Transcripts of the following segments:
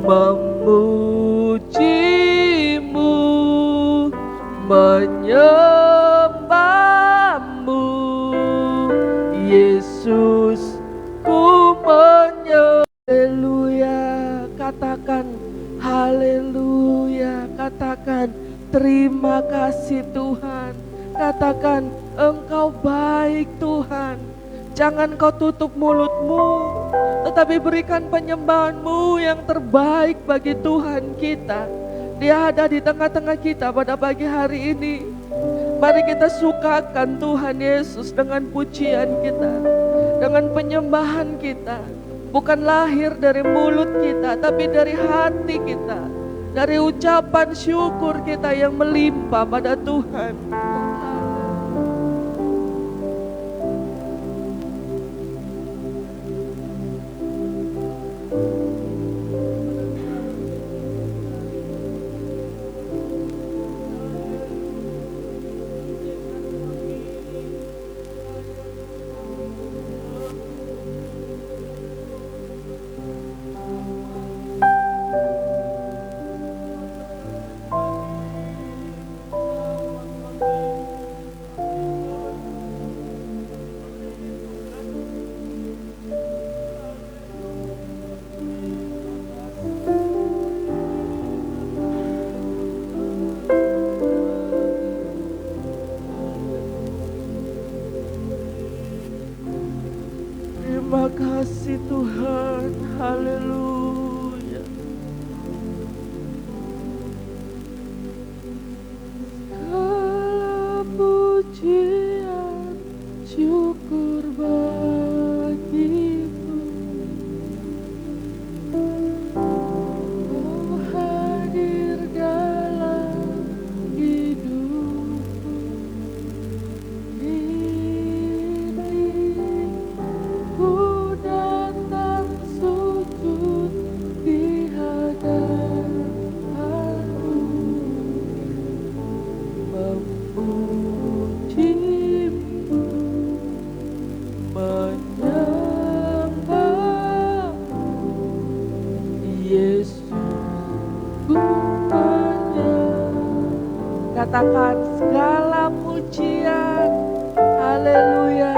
memujimu, menyembahmu, Yesus, ku menyembah. Haleluya, katakan haleluya, katakan terima kasih Tuhan, katakan Engkau baik Tuhan. Jangan kau tutup mulutmu, tetapi berikan penyembahanmu yang terbaik bagi Tuhan kita. Dia ada di tengah-tengah kita pada pagi hari ini. Mari kita sukakan Tuhan Yesus dengan pujian kita, dengan penyembahan kita. Bukan lahir dari mulut kita, tapi dari hati kita, dari ucapan syukur kita yang melimpah pada Tuhan. Terima kasih Tuhan, haleluya. Segala pujian, syukur bagimu. Kau hadir dalam hidupku. Ku datang sujud di hadapan-Mu, memuji-Mu, menyembah-Mu, Yesus, ku menyembah. Katakan segala pujian, haleluya.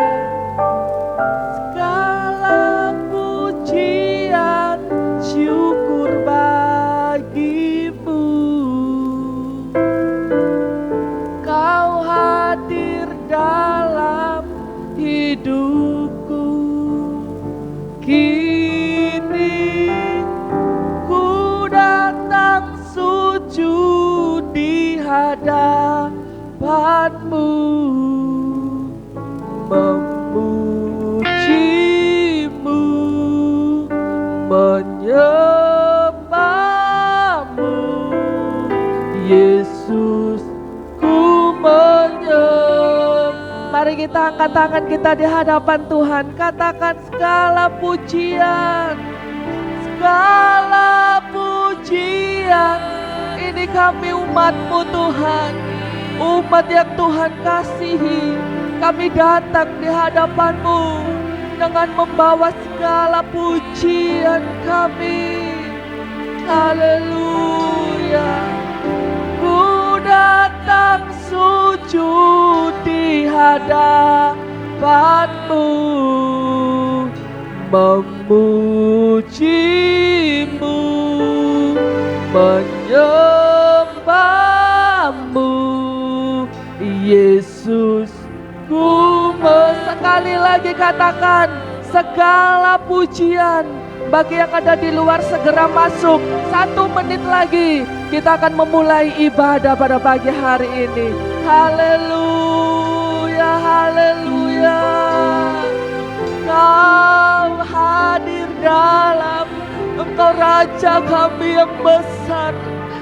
Segala pujian, syukur bagimu. Kau hadir dalam hidupku. Kini ku datang sujud di hadapan-Mu, memuji-Mu, menyembah-Mu, Yesus, ku menyembah. Mari kita angkat tangan kita di hadapan Tuhan, katakan segala pujian, segala pujian. Ini kami umat-Mu Tuhan, umat yang Tuhan kasihi. Kami datang di hadapan-Mu dengan membawa segala pujian kami. Haleluya. Ku datang sujud di hadapan-Mu, memuji-Mu, menyembah-Mu, Yesus. Sekali lagi katakan segala pujian. Bagi yang ada di luar segera masuk. 1 menit lagi kita akan memulai ibadah pada pagi hari ini. Haleluya, haleluya. Kau hadir dalam, Engkau Raja kami yang besar,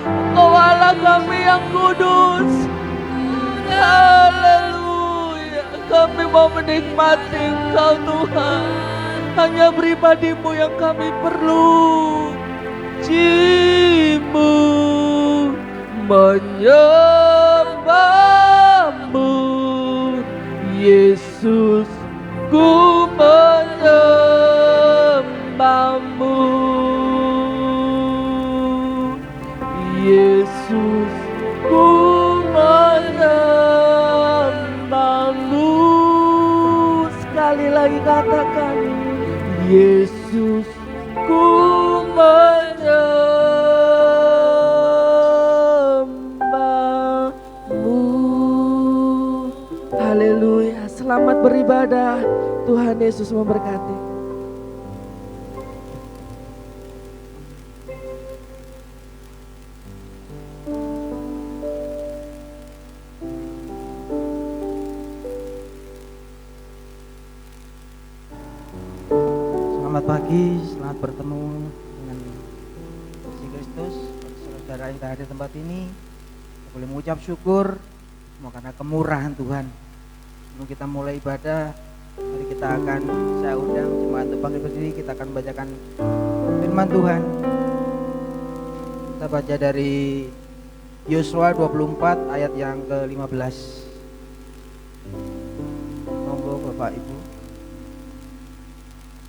Engkau Allah kami yang kudus. Haleluya. Kami mau menikmati Engkau Tuhan. Hanya pribadi-Mu yang kami perlu. Ji-Mu, menyembah-Mu, Yesus, ku menyembah-Mu. Yesus, ku menyembahmu. Sekali lagi katakan, Yesus, ku menyembahmu. Haleluya, selamat beribadah. Tuhan Yesus memberkati. Selamat pagi, selamat bertemu dengan Yesus Kristus. Saudara yang ada di tempat ini, kita boleh mengucap syukur semua karena kemurahan Tuhan. Sebelum kita mulai ibadah, mari saya undang jemaat untuk bangkit berdiri. Kita akan membacakan firman Tuhan. Kita baca dari Yosua 24 ayat yang ke-15. Monggo Bapak Ibu.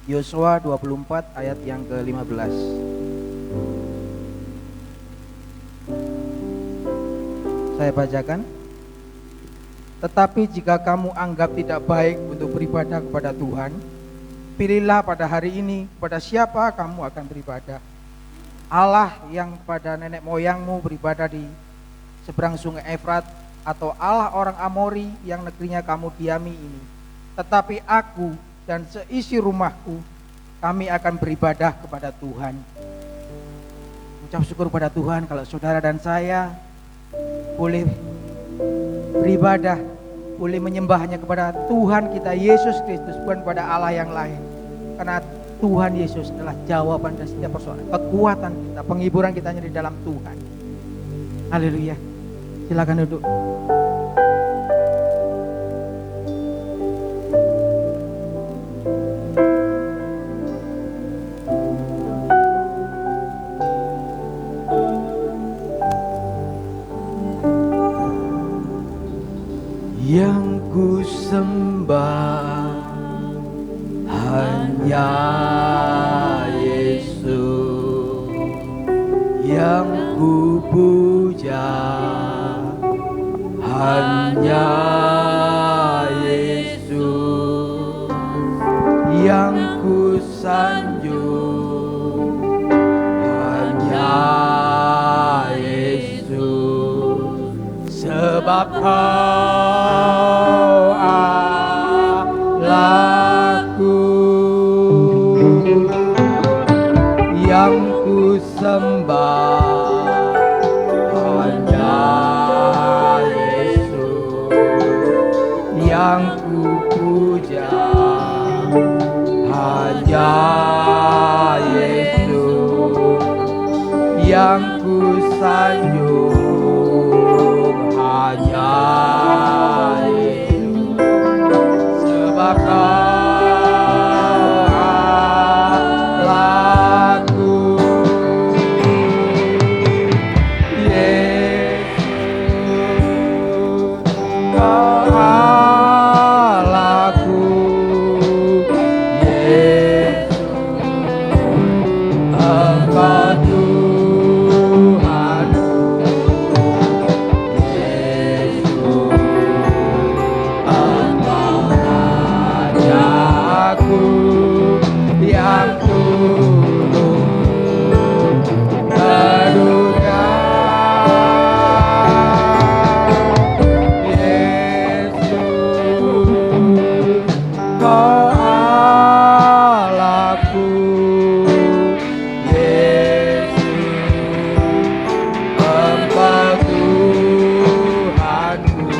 Yosua 24 ayat yang ke-15. Saya bacakan. Tetapi jika kamu anggap tidak baik untuk beribadah kepada Tuhan, pilihlah pada hari ini kepada siapa kamu akan beribadah. Allah yang pada nenek moyangmu beribadah di seberang sungai Efrat, atau Allah orang Amori yang negerinya kamu diami ini. Tetapi aku dan seisi rumahku, kami akan beribadah kepada Tuhan. Ucap syukur kepada Tuhan kalau saudara dan saya boleh beribadah, boleh menyembahnya kepada Tuhan kita Yesus Kristus, bukan kepada Allah yang lain. Karena Tuhan Yesus adalah jawaban dari setiap persoalan. Kekuatan kita, penghiburan kita hanya di dalam Tuhan. Haleluya. Silakan duduk. Yang ku sembah hanya Yesus, yang ku puja hanya Yesus, yang ku sanjung hanya Yesus, sebab Kau Allahku. Yang ku sembah hanya Yesus, yang ku puja hanya Yesus, yang ku sanjung hanya Yesus, sebab Allahku. Yesus, Kau Allahku. Yesus, Engkau Tuhanku. Yesus, Engkau Rajaku yang turun ke dunia. Yesus, Kau Allahku. Yesus, Engkau Tuhanku.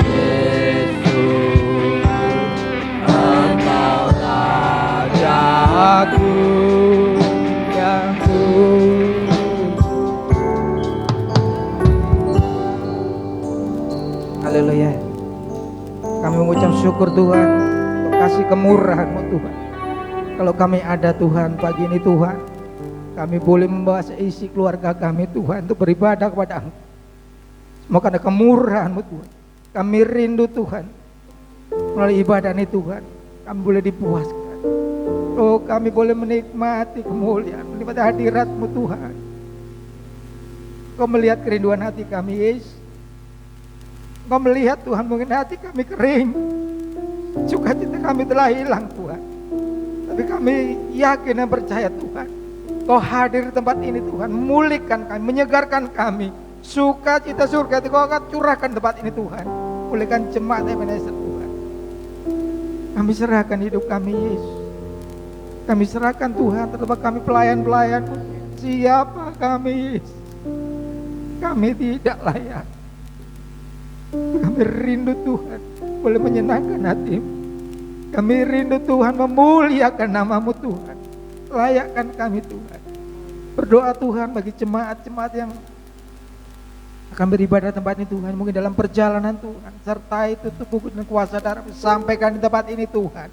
Yesus, Engkau Rajaku yang Haleluya. Kami mengucap syukur Tuhan untuk kasih kemurahan-Mu Tuhan. Kalau kami ada Tuhan pagi ini Tuhan, kami boleh membawa seisi keluarga kami Tuhan untuk beribadah kepada Engkau. Semua karena kemurahan-Mu Tuhan. Kami rindu Tuhan, melalui ibadah ini Tuhan, kami boleh dipuaskan. Oh, kami boleh menikmati kemuliaan, menikmati hadirat-Mu Tuhan. Engkau melihat kerinduan hati kami, Yesus. Engkau melihat Tuhan, mungkin hati kami kering, sukacita kami telah hilang Tuhan. Tapi kami yakin dan percaya Tuhan, Kau hadir di tempat ini Tuhan, memulihkan kami, menyegarkan kami. Sukacita surga itu Kau akan curahkan tempat ini Tuhan. Pulihkan jemaat Ebenezer Tuhan. Kami serahkan hidup kami Yesus. Kami serahkan Tuhan, terutama kami pelayan-pelayan. Siapa kami Yesus? Kami tidak layak. Kami rindu Tuhan boleh menyenangkan hati-Mu. Kami rindu Tuhan memuliakan nama-Mu Tuhan. Layakkan kami Tuhan. Berdoa Tuhan bagi jemaat-jemaat yang akan beribadah tempat ini Tuhan. Mungkin dalam perjalanan Tuhan, sertai tubuh dan kuasa darah, sampaikan di tempat ini Tuhan.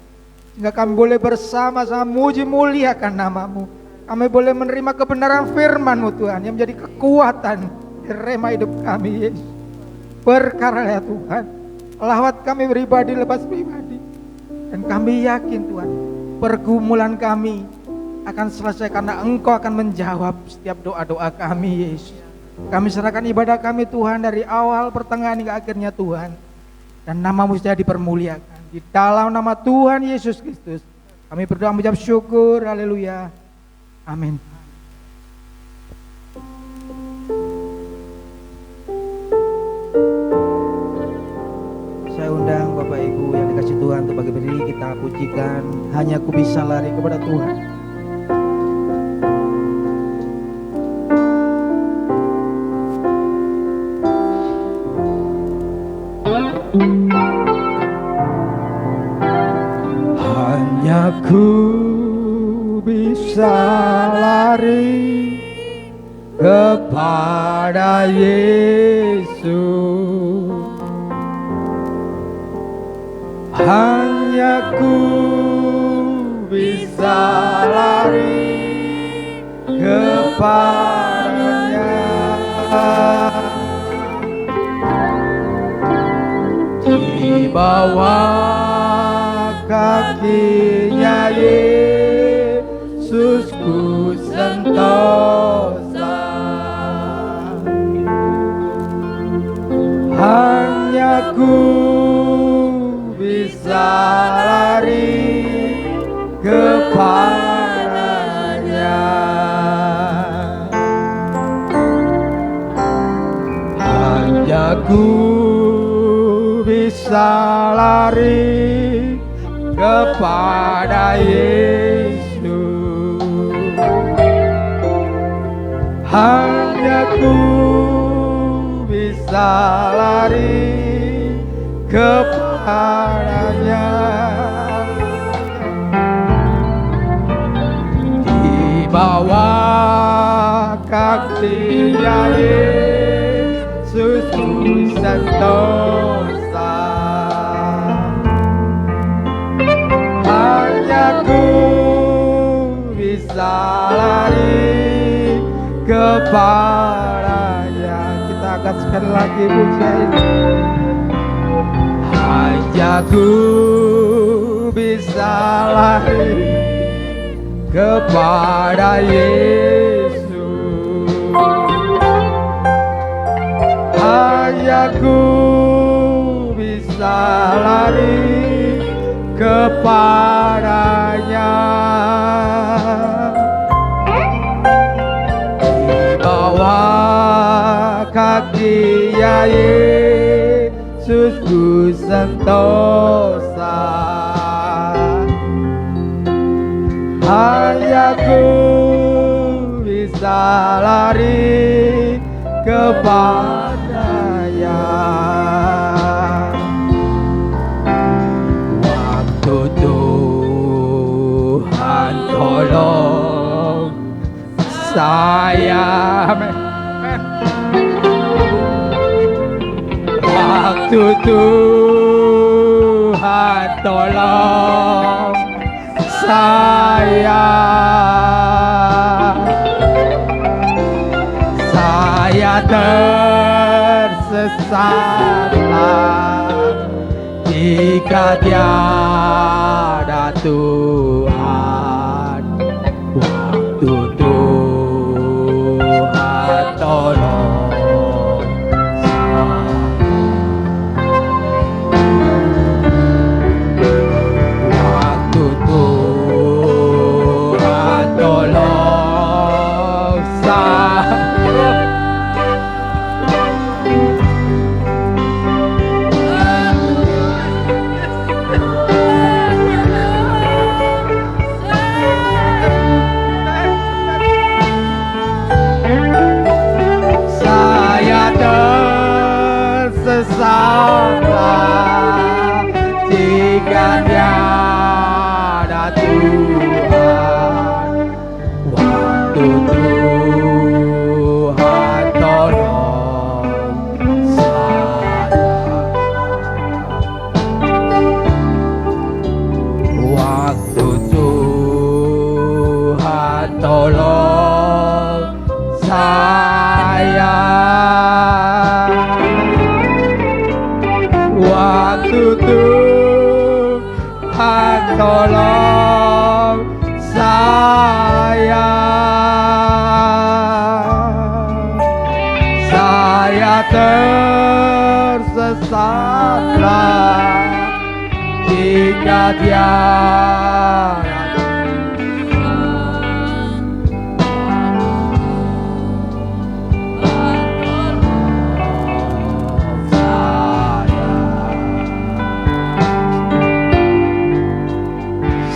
Sehingga kami boleh bersama-sama muji muliakan nama-Mu. Kami boleh menerima kebenaran firman-Mu Tuhan, yang menjadi kekuatan rema hidup kami Yesus. Berkaralah Tuhan, lawat kami pribadi lepas pribadi. Dan kami yakin Tuhan, pergumulan kami akan selesai karena Engkau akan menjawab setiap doa-doa kami Yesus. Kami serahkan ibadah kami Tuhan dari awal, pertengahan hingga akhirnya Tuhan. Dan nama-Mu sudah dipermuliakan. Di dalam nama Tuhan Yesus Kristus kami berdoa mengucap syukur. Haleluya. Amin. Saya undang Bapak Ibu yang dikasih Tuhan untuk bagi berdiri, kita pujikan Hanya Ku Bisa Lari Kepada Tuhan. Hanya ku bisa lari kepada Yesus. Hanya ku bisa lari kepadanya. Di bawah kakinya Yesus ku sentosa. Hanya ku bisa lari kepadanya. Hanya ku bisa lari kepada Yesus. Hanya ku bisa lari kepadanya. Di bawah kakinya Yesus ku sentosa. Hanya ku bisa lari kepadanya. Kita akan sekali lagi puja ini. Hanya ku bisa lari kepada Yesus. Hanya ku bisa lari kepadanya. Di bawah kakinya Yesus ku sentosa. Hanya ku bisa lari kepadanya. Waktu Tuhan tolong saya, waktu Tuhan tolong saya tersesatlah jika tiada Tuhan. Waktu Tuhan tolong tolong saya. Saya tersesatlah jika tiada Tuhan. Waktu Tuhan tolong saya. Waktu Tuhan tolong saya. Waktu Tuhan tolong saya. Saya tersesatlah jika tiada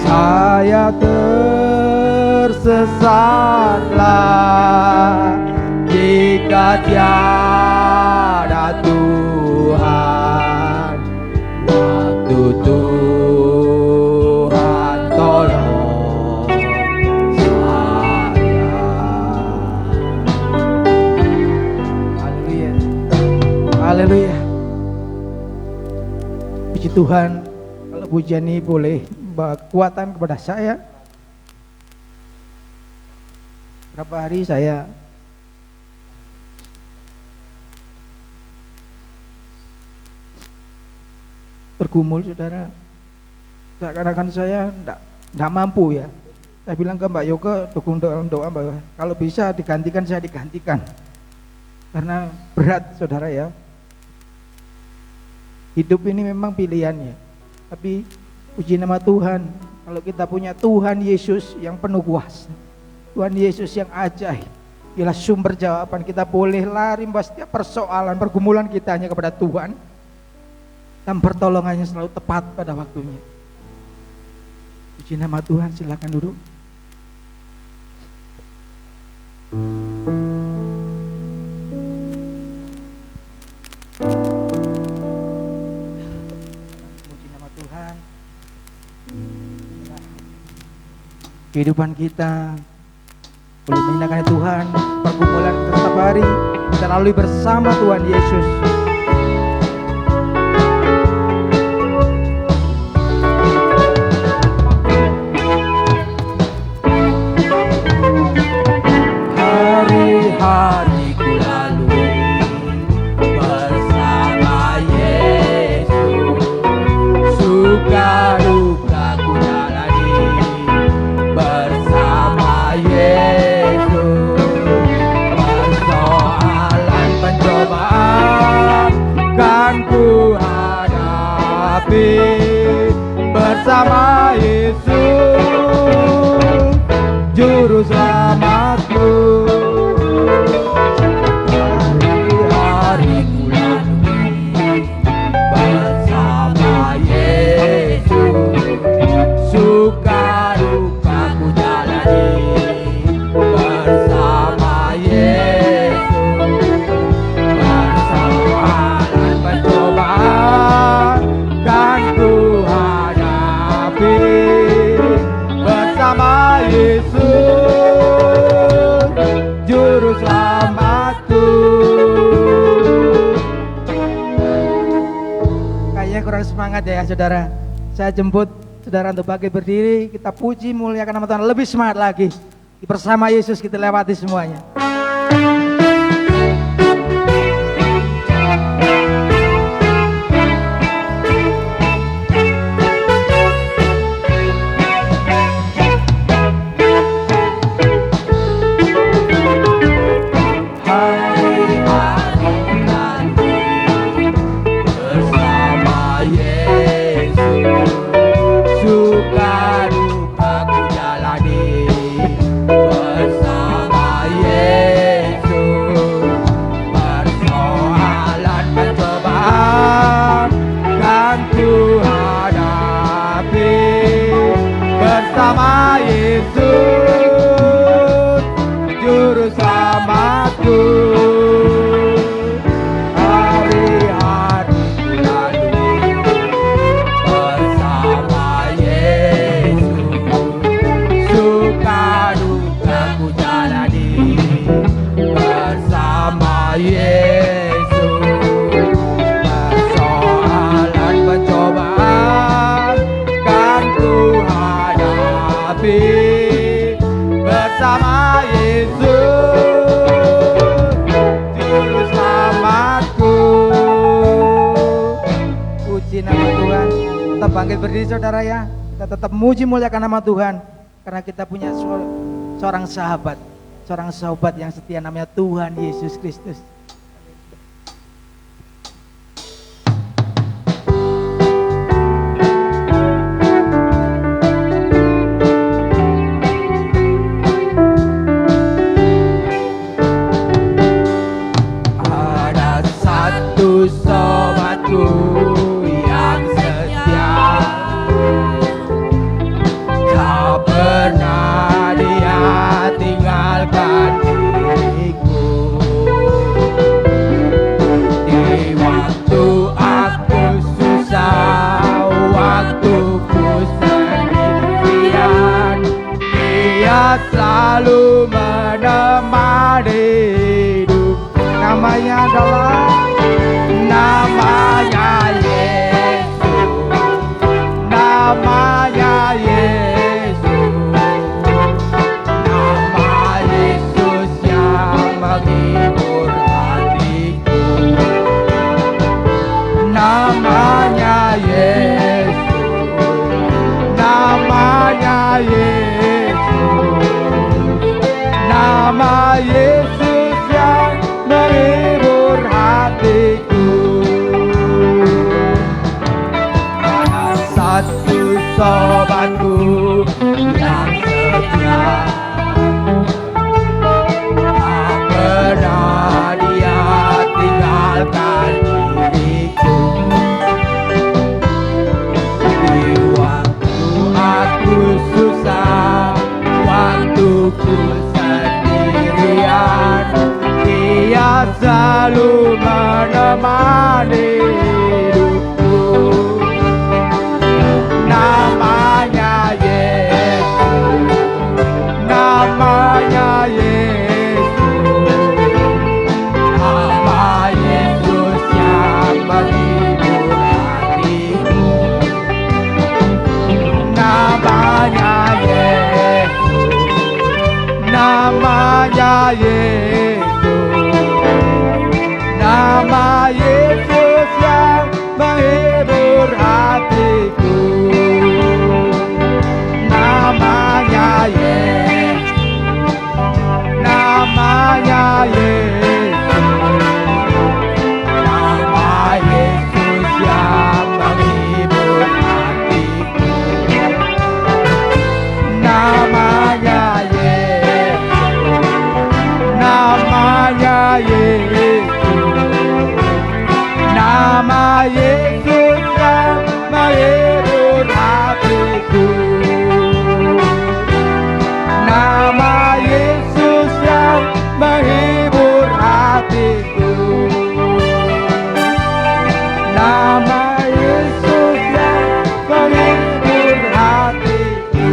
saya tersesatlah jika tiada Tuhan. Waktu Tuhan tolong saya. Haleluya. Haleluya. Puji Tuhan, kalau pujian ini boleh membawa kekuatan kepada saya. Berapa hari saya bergumul, saudara, seakan-akan saya enggak mampu ya. Saya bilang ke Mbak Yoga, dukung doa Mbak, kalau bisa digantikan saya digantikan, karena berat, saudara ya. Hidup ini memang pilihannya, tapi puji nama Tuhan, kalau kita punya Tuhan Yesus yang penuh kuasa, Tuhan Yesus yang ajaib, ialah sumber jawaban. Kita boleh lari membahas setiap persoalan, pergumulan kita hanya kepada Tuhan, dan pertolongannya selalu tepat pada waktunya. Puji nama Tuhan, silakan duduk. Puji nama Tuhan. Kehidupan kita boleh menyenangkan Tuhan, pergumulan kita setiap hari kita lalui bersama Tuhan Yesus. Hari-hariku lalui bersama Yesus, suka duka ku jalani bersama Yesus. Persoalan pencobaan kan ku hadapi bersama Yesus, juru selamatku. Hari-hariku lalui bersama Yesus, suka duka ku jalani bersama Yesus. Persoalan pencobaan kan ku hadapi bersama Yesus, juru selamatku. Kayaknya kurang semangat ya saudara. Saya jemput saudara untuk bangkit berdiri, kita puji muliakan nama Tuhan lebih semangat lagi. Bersama Yesus kita lewati semuanya. Bersama Yesus, suka duka ku jalani bangkit berdiri saudara ya. Kita tetap muji muliakan nama Tuhan. Karena kita punya seorang sahabat. Seorang sahabat yang setia namanya Tuhan Yesus Kristus. Ada satu sobatku yang setia, tak pernah dia tinggalkan diriku. Di waktu aku susah, waktuku sendirian, dia selalu menemani hidup. Namanya adalah Namanya Yesus, namanya Yesus, nama Yesus yang menghibur hatiku. Namanya Yesus, namanya Yesus, nama Yesus yang menghibur hatiku. Ada satu sobatku yang setia, tak pernah dia tinggalkan diriku. Di waktu aku susah, waktuku sendirian, dia selalu menemani hidupku. Namanya Yesus, namanya Yesus, nama Yesus yang menghibur hatiku. Namanya Yesus, namanya Yesus, nama Yesus yang menghibur hatiku. Namanya Yesus, namanya Yesus, nama Yesus yang menghibur hatiku. Namanya Yesus, namanya Yesus, nama Yesus yang menghibur hatiku. Nama Yesus yang menghibur hatiku. Nama Yesus yang menghibur hatiku.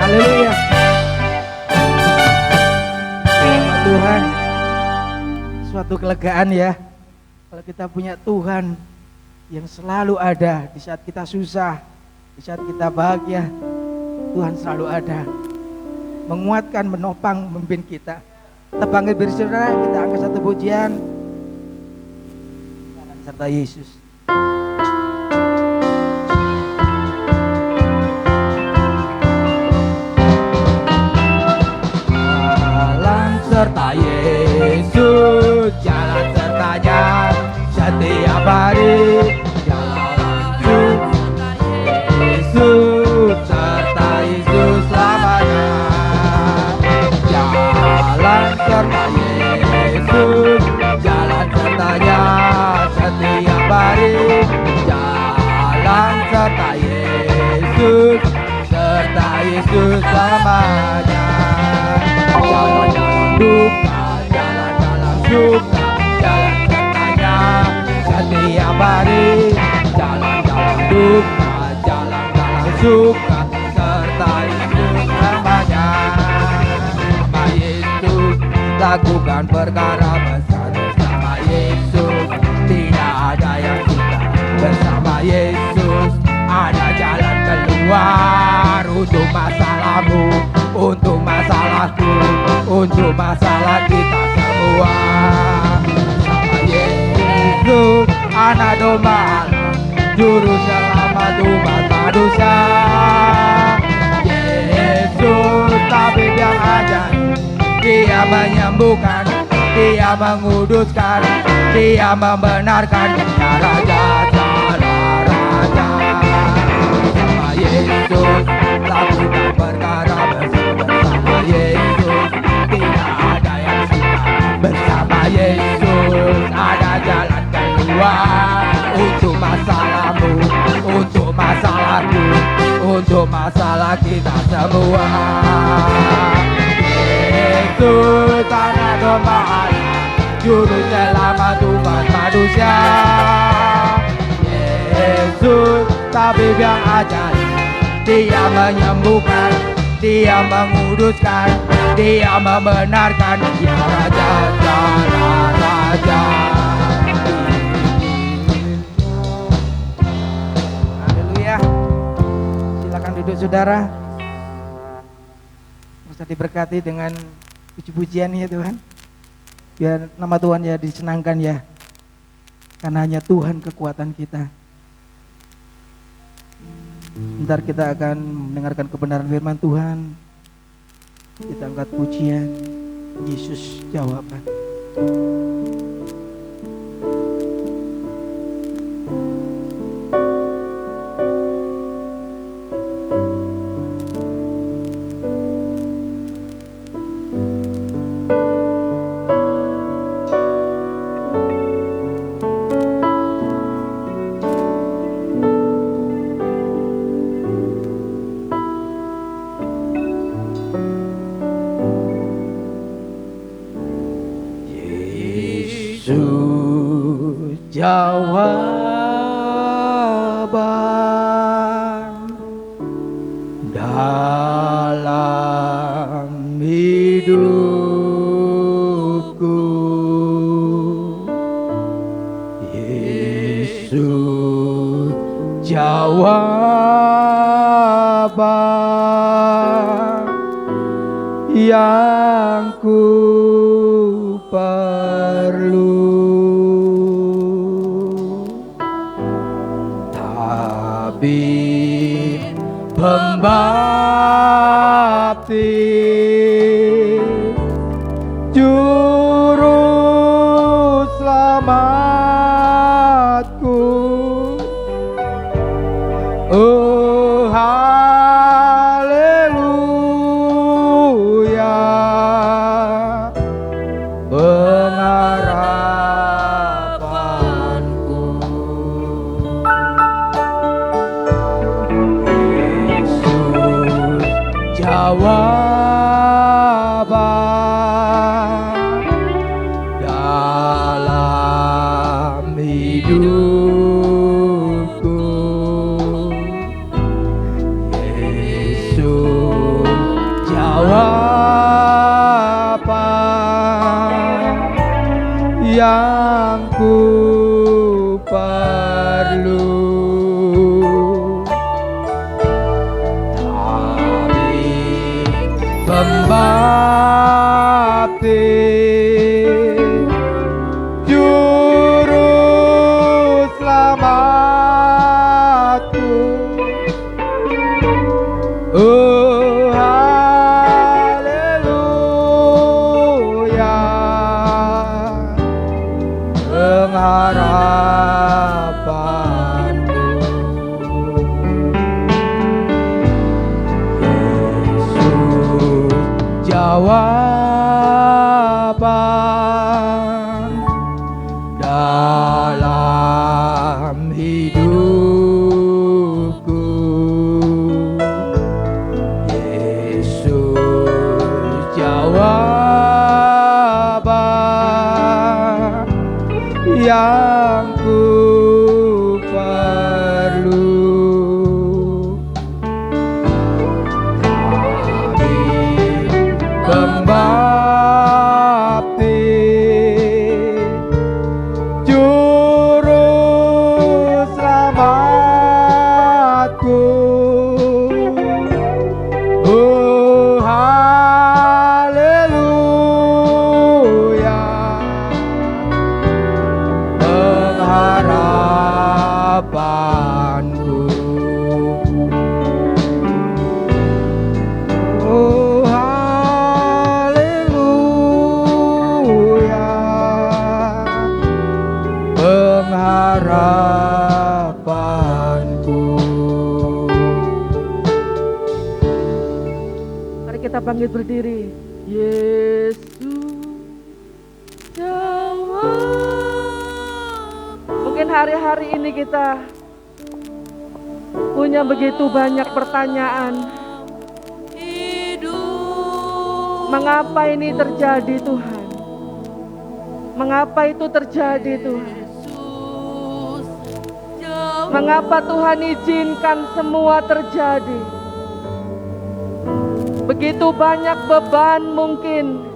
haleluya. Sama Tuhan. Suatu kelegaan ya. Kalau kita punya Tuhan yang selalu ada di saat kita susah, di saat kita bahagia, Tuhan selalu ada. Menguatkan, menopang, memimpin kita. Kita bangkit berdiri saudara, kita angkat satu pujian. Serta Yesus. Jalan serta Yesus, jalan sertanya setiap hari. Jalan serta Yesus, serta Yesus selamanya. Jalan serta Yesus, jalan sertanya setiap hari. Jalan serta Yesus, serta Yesus selamanya. Jalan-jalan duka, jalan-jalan suka, jalan sertanya setiap hari. Jalan-jalan duka, jalan-jalan suka, serta Yesus selamanya. Sama Yesus lakukan perkara besar. Bersama Yesus tidak ada yang suka. Bersama Yesus ada jalan keluar untuk masalahmu, untuk masalahku, untuk masalah kita semua. Bersama Yesus anak domba Allah, juru selamat umat manusia. Yesus tabib yang ajaib, Dia menyembuhkan, Dia menguduskan, Dia membenarkan. Dia Raja segala raja. Bersama Yesus lakukan perkara, bersama Yesus tidak ada yang sukar. Bersama Yesus ada jalan keluar untuk masalahmu, untuk masalahku, untuk masalah kita semua. Yesus anak domba Allah, juru selamat umat manusia. Yesus tabib yang ajaib, Dia menyembuhkan, Dia menguduskan, Dia membenarkan. Dia Raja segala raja. Haleluya. Silakan duduk saudara. Bisa diberkati dengan puji-pujian ya Tuhan. Biar nama Tuhan ya disenangkan ya. Karena hanya Tuhan kekuatan kita. Bentar kita akan mendengarkan kebenaran firman Tuhan. Kita angkat pujian, Yesus jawaban. Jawaban dalam hidupku, Yesus jawaban yang ku perlu. Pembaptis, juru selamatku, oh haleluya, pengharapanku. Jawaban dalam hidupku, Yesus jawaban yang ku perlu. Pembaptis, juru selamatku, oh haleluya, pengharapanku. Yesus jawaban dalam hidupku, Yesus jawaban yang ku perlu. Kembali kita bangkit berdiri. Yesus jawab. Mungkin hari-hari ini kita punya begitu banyak pertanyaan. Mengapa ini terjadi Tuhan? Mengapa itu terjadi Tuhan? Mengapa Tuhan izinkan semua terjadi? Begitu banyak beban mungkin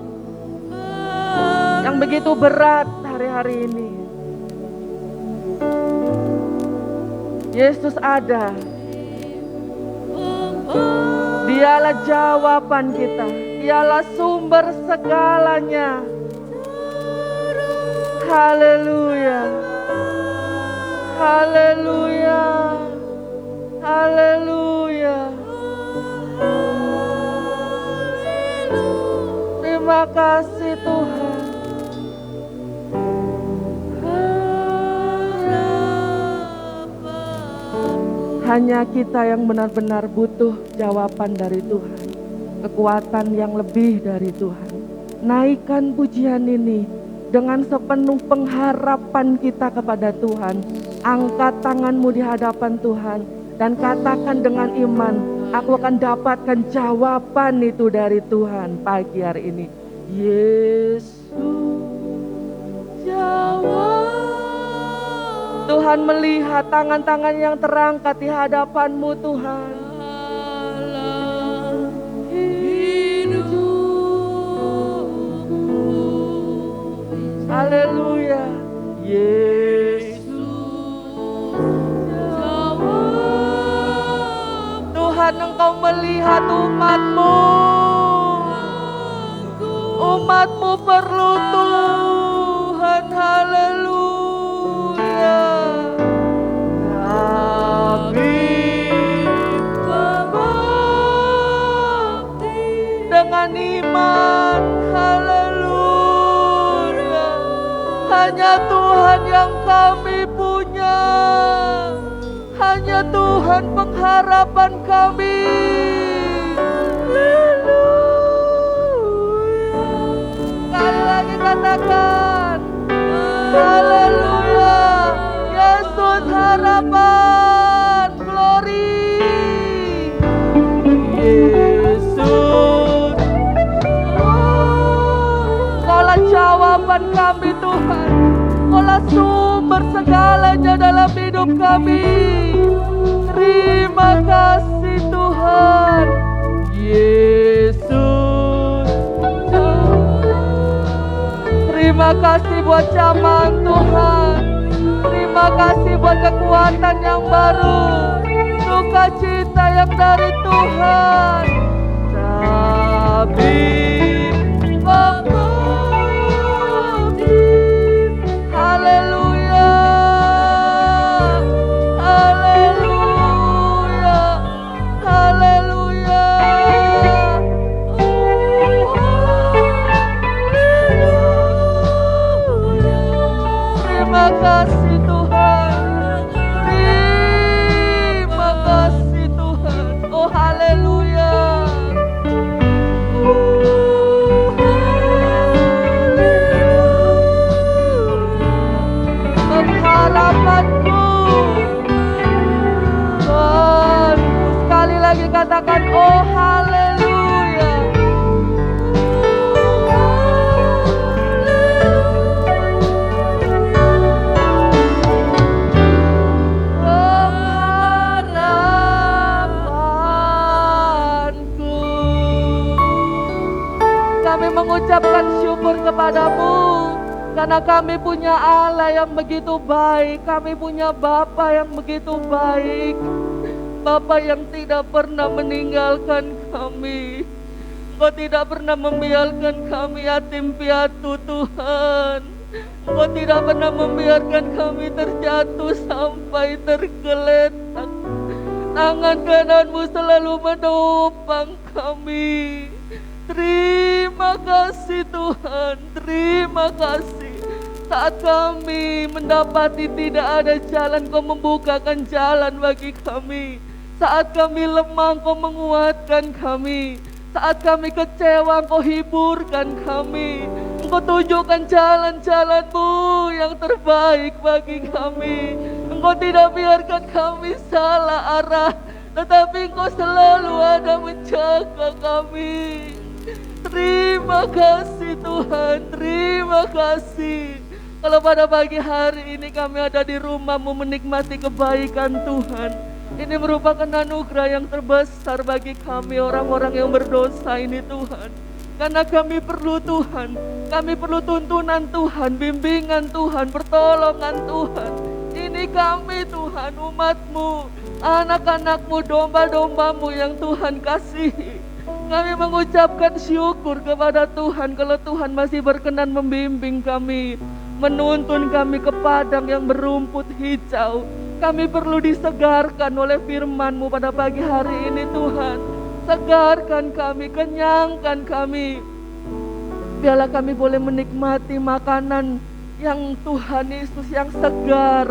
yang begitu berat hari-hari ini. Yesus ada. Dialah jawaban kita. Dialah sumber segalanya. Haleluya. Haleluya. Haleluya. Terima kasih Tuhan. Hanya kita yang benar-benar butuh jawaban dari Tuhan. Kekuatan yang lebih dari Tuhan. Naikkan pujian ini dengan sepenuh pengharapan kita kepada Tuhan. Angkat tanganmu di hadapan Tuhan dan katakan dengan iman, aku akan dapatkan jawaban itu dari Tuhan pagi hari ini. Yesus jawab. Tuhan melihat tangan-tangan yang terangkat di hadapanmu Tuhan. Haleluya. Yesus jawab. Tuhan, Engkau melihat umat-Mu. Umat-Mu perlu Tuhan. Haleluya. Kami berbakti dengan iman. Haleluya. Hanya Tuhan yang kami punya. Hanya Tuhan pengharapan kami. Haleluya. Sekali lagi katakan. Haleluya. Yesus harapan. Glory. Yesus. Kaulah jawaban kami Tuhan. Kaulah sumber segalanya dalam hidup kami. Terima kasih Tuhan. Yesus. Terima kasih buat zaman Tuhan. Terima kasih buat kekuatan yang baru. Sukacita yang dari Tuhan. Tapi haleluya. Haleluya. Haleluya. Terima kasih Tuhan. Terima kasih Tuhan. Oh haleluya. Pengharapanku. Tuhan, sekali lagi katakan oh haleluya. Pengharapanku. Kami mengucapkan syukur kepadamu. Karena kami punya Allah yang begitu baik. Kami punya Bapa yang begitu baik. Bapa yang tidak pernah meninggalkan kami. Engkau tidak pernah membiarkan kami yatim piatu Tuhan. Engkau tidak pernah membiarkan kami terjatuh sampai tergeletak. Tangan kananmu selalu menopang kami. Terima kasih Tuhan, terima kasih. Saat kami mendapati tidak ada jalan, Kau membukakan jalan bagi kami. Saat kami lemah, Kau menguatkan kami. Saat kami kecewa, Engkau hiburkan kami. Engkau tunjukkan jalan-jalan-Mu yang terbaik bagi kami. Engkau tidak biarkan kami salah arah, tetapi Engkau selalu ada menjaga kami. Terima kasih Tuhan, terima kasih. Kalau pada pagi hari ini kami ada di rumah-Mu menikmati kebaikan Tuhan, ini merupakan anugerah yang terbesar bagi kami orang-orang yang berdosa ini Tuhan. Karena kami perlu Tuhan, kami perlu tuntunan Tuhan, bimbingan Tuhan, pertolongan Tuhan. Ini kami Tuhan, umat-Mu, anak-anak-Mu, domba-domba-Mu yang Tuhan kasihi. Kami mengucapkan syukur kepada Tuhan kalau Tuhan masih berkenan membimbing kami, menuntun kami ke padang yang berumput hijau. Kami perlu disegarkan oleh firman-Mu pada pagi hari ini Tuhan. Segarkan kami, kenyangkan kami. Biarlah kami boleh menikmati makanan yang Tuhan Yesus yang segar,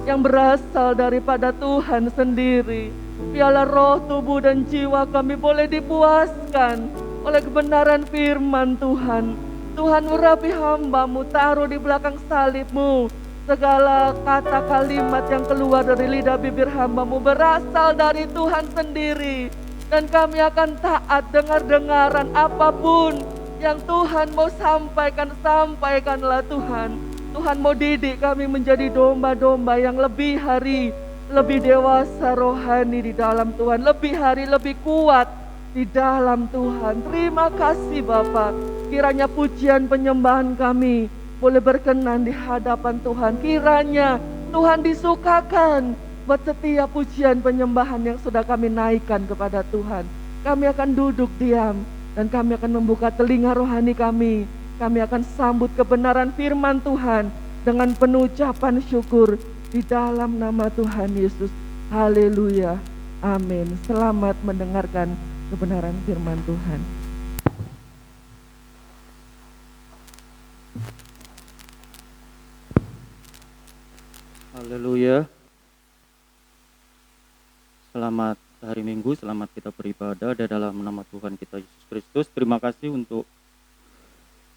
yang berasal daripada Tuhan sendiri. Biarlah roh, tubuh, dan jiwa kami boleh dipuaskan oleh kebenaran firman Tuhan. Tuhan urapi hamba-Mu, taruh di belakang salib-Mu. Segala kata kalimat yang keluar dari lidah bibir hamba-Mu berasal dari Tuhan sendiri. Dan kami akan taat dengar-dengaran apapun yang Tuhan mau sampaikan, sampaikanlah Tuhan. Tuhan mau didik kami menjadi domba-domba yang lebih hari, lebih dewasa rohani di dalam Tuhan, lebih hari, lebih kuat di dalam Tuhan. Terima kasih Bapa. Kiranya pujian penyembahan kami boleh berkenan di hadapan Tuhan. Kiranya Tuhan disukakan buat setiap pujian penyembahan yang sudah kami naikkan kepada Tuhan. Kami akan duduk diam dan kami akan membuka telinga rohani kami. Kami akan sambut kebenaran firman Tuhan dengan penuh ucapan syukur di dalam nama Tuhan Yesus. Haleluya. Amin. Selamat mendengarkan kebenaran firman Tuhan. Haleluya. Selamat hari Minggu, selamat kita beribadah di dalam nama Tuhan kita Yesus Kristus. Terima kasih untuk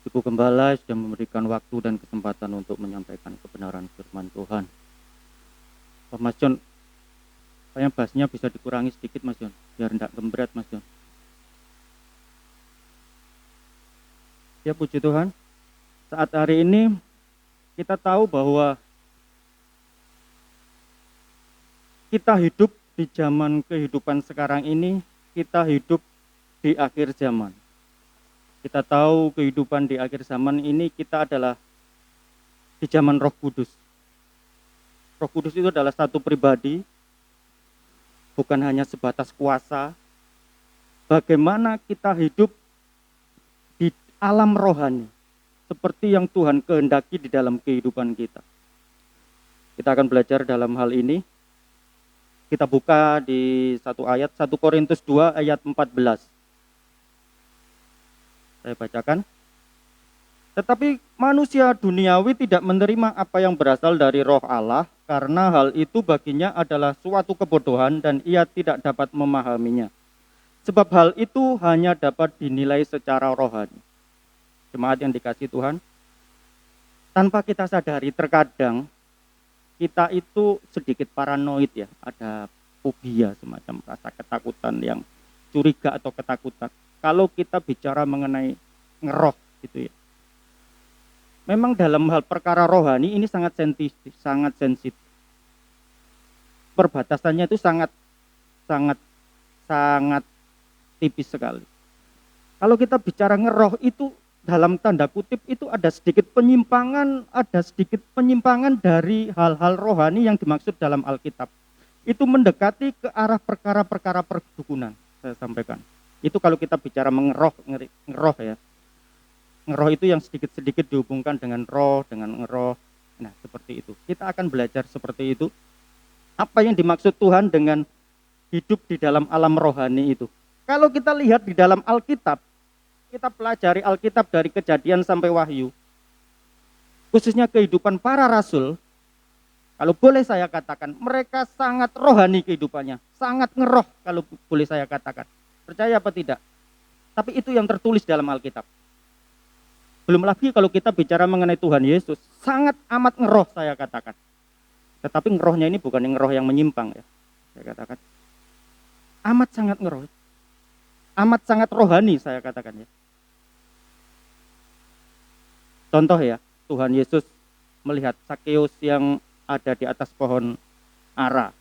Ibu Gembala sudah memberikan waktu dan kesempatan untuk menyampaikan kebenaran firman Tuhan. Pak Mas John, kayaknya bassnya bisa dikurangi sedikit Mas John, biar tidak gembret Mas John. Ya puji Tuhan, saat hari ini kita tahu bahwa kita hidup di zaman kehidupan sekarang ini, kita hidup di akhir zaman. Kita tahu kehidupan di akhir zaman ini kita adalah di zaman Roh Kudus. Roh Kudus itu adalah satu pribadi, bukan hanya sebatas kuasa. Bagaimana kita hidup di alam rohani, seperti yang Tuhan kehendaki di dalam kehidupan kita. Kita akan belajar dalam hal ini. Kita buka di satu ayat, 1 Korintus 2 ayat 14. Saya bacakan. Tetapi manusia duniawi tidak menerima apa yang berasal dari roh Allah, karena hal itu baginya adalah suatu kebodohan dan ia tidak dapat memahaminya. Sebab hal itu hanya dapat dinilai secara rohani. Jemaat yang dikasihi Tuhan, tanpa kita sadari terkadang kita itu sedikit paranoid ya, ada fobia semacam rasa ketakutan yang curiga atau ketakutan. Kalau kita bicara mengenai ngeroh gitu ya. Memang dalam hal perkara rohani ini sangat sensitif. Perbatasannya itu sangat tipis sekali. Kalau kita bicara ngeroh itu dalam tanda kutip itu ada sedikit penyimpangan dari hal-hal rohani yang dimaksud dalam Alkitab. Itu mendekati ke arah perkara-perkara perdukunan, saya sampaikan. Itu kalau kita bicara ngeroh ya. Ngeroh itu yang sedikit-sedikit dihubungkan dengan roh, dengan ngeroh. Nah, seperti itu. Kita akan belajar seperti itu. Apa yang dimaksud Tuhan dengan hidup di dalam alam rohani itu. Kalau kita lihat di dalam Alkitab, kita pelajari Alkitab dari Kejadian sampai Wahyu. Khususnya kehidupan para rasul, kalau boleh saya katakan, mereka sangat rohani kehidupannya. Sangat ngeroh kalau boleh saya katakan. Percaya apa tidak? Tapi itu yang tertulis dalam Alkitab. Belum lagi kalau kita bicara mengenai Tuhan Yesus, sangat amat ngeroh saya katakan. Tetapi ngerohnya ini bukan ngeroh yang menyimpang ya. Saya katakan. Amat sangat ngeroh. Amat sangat rohani saya katakan ya. Contoh ya, Tuhan Yesus melihat Sakeus yang ada di atas pohon ara.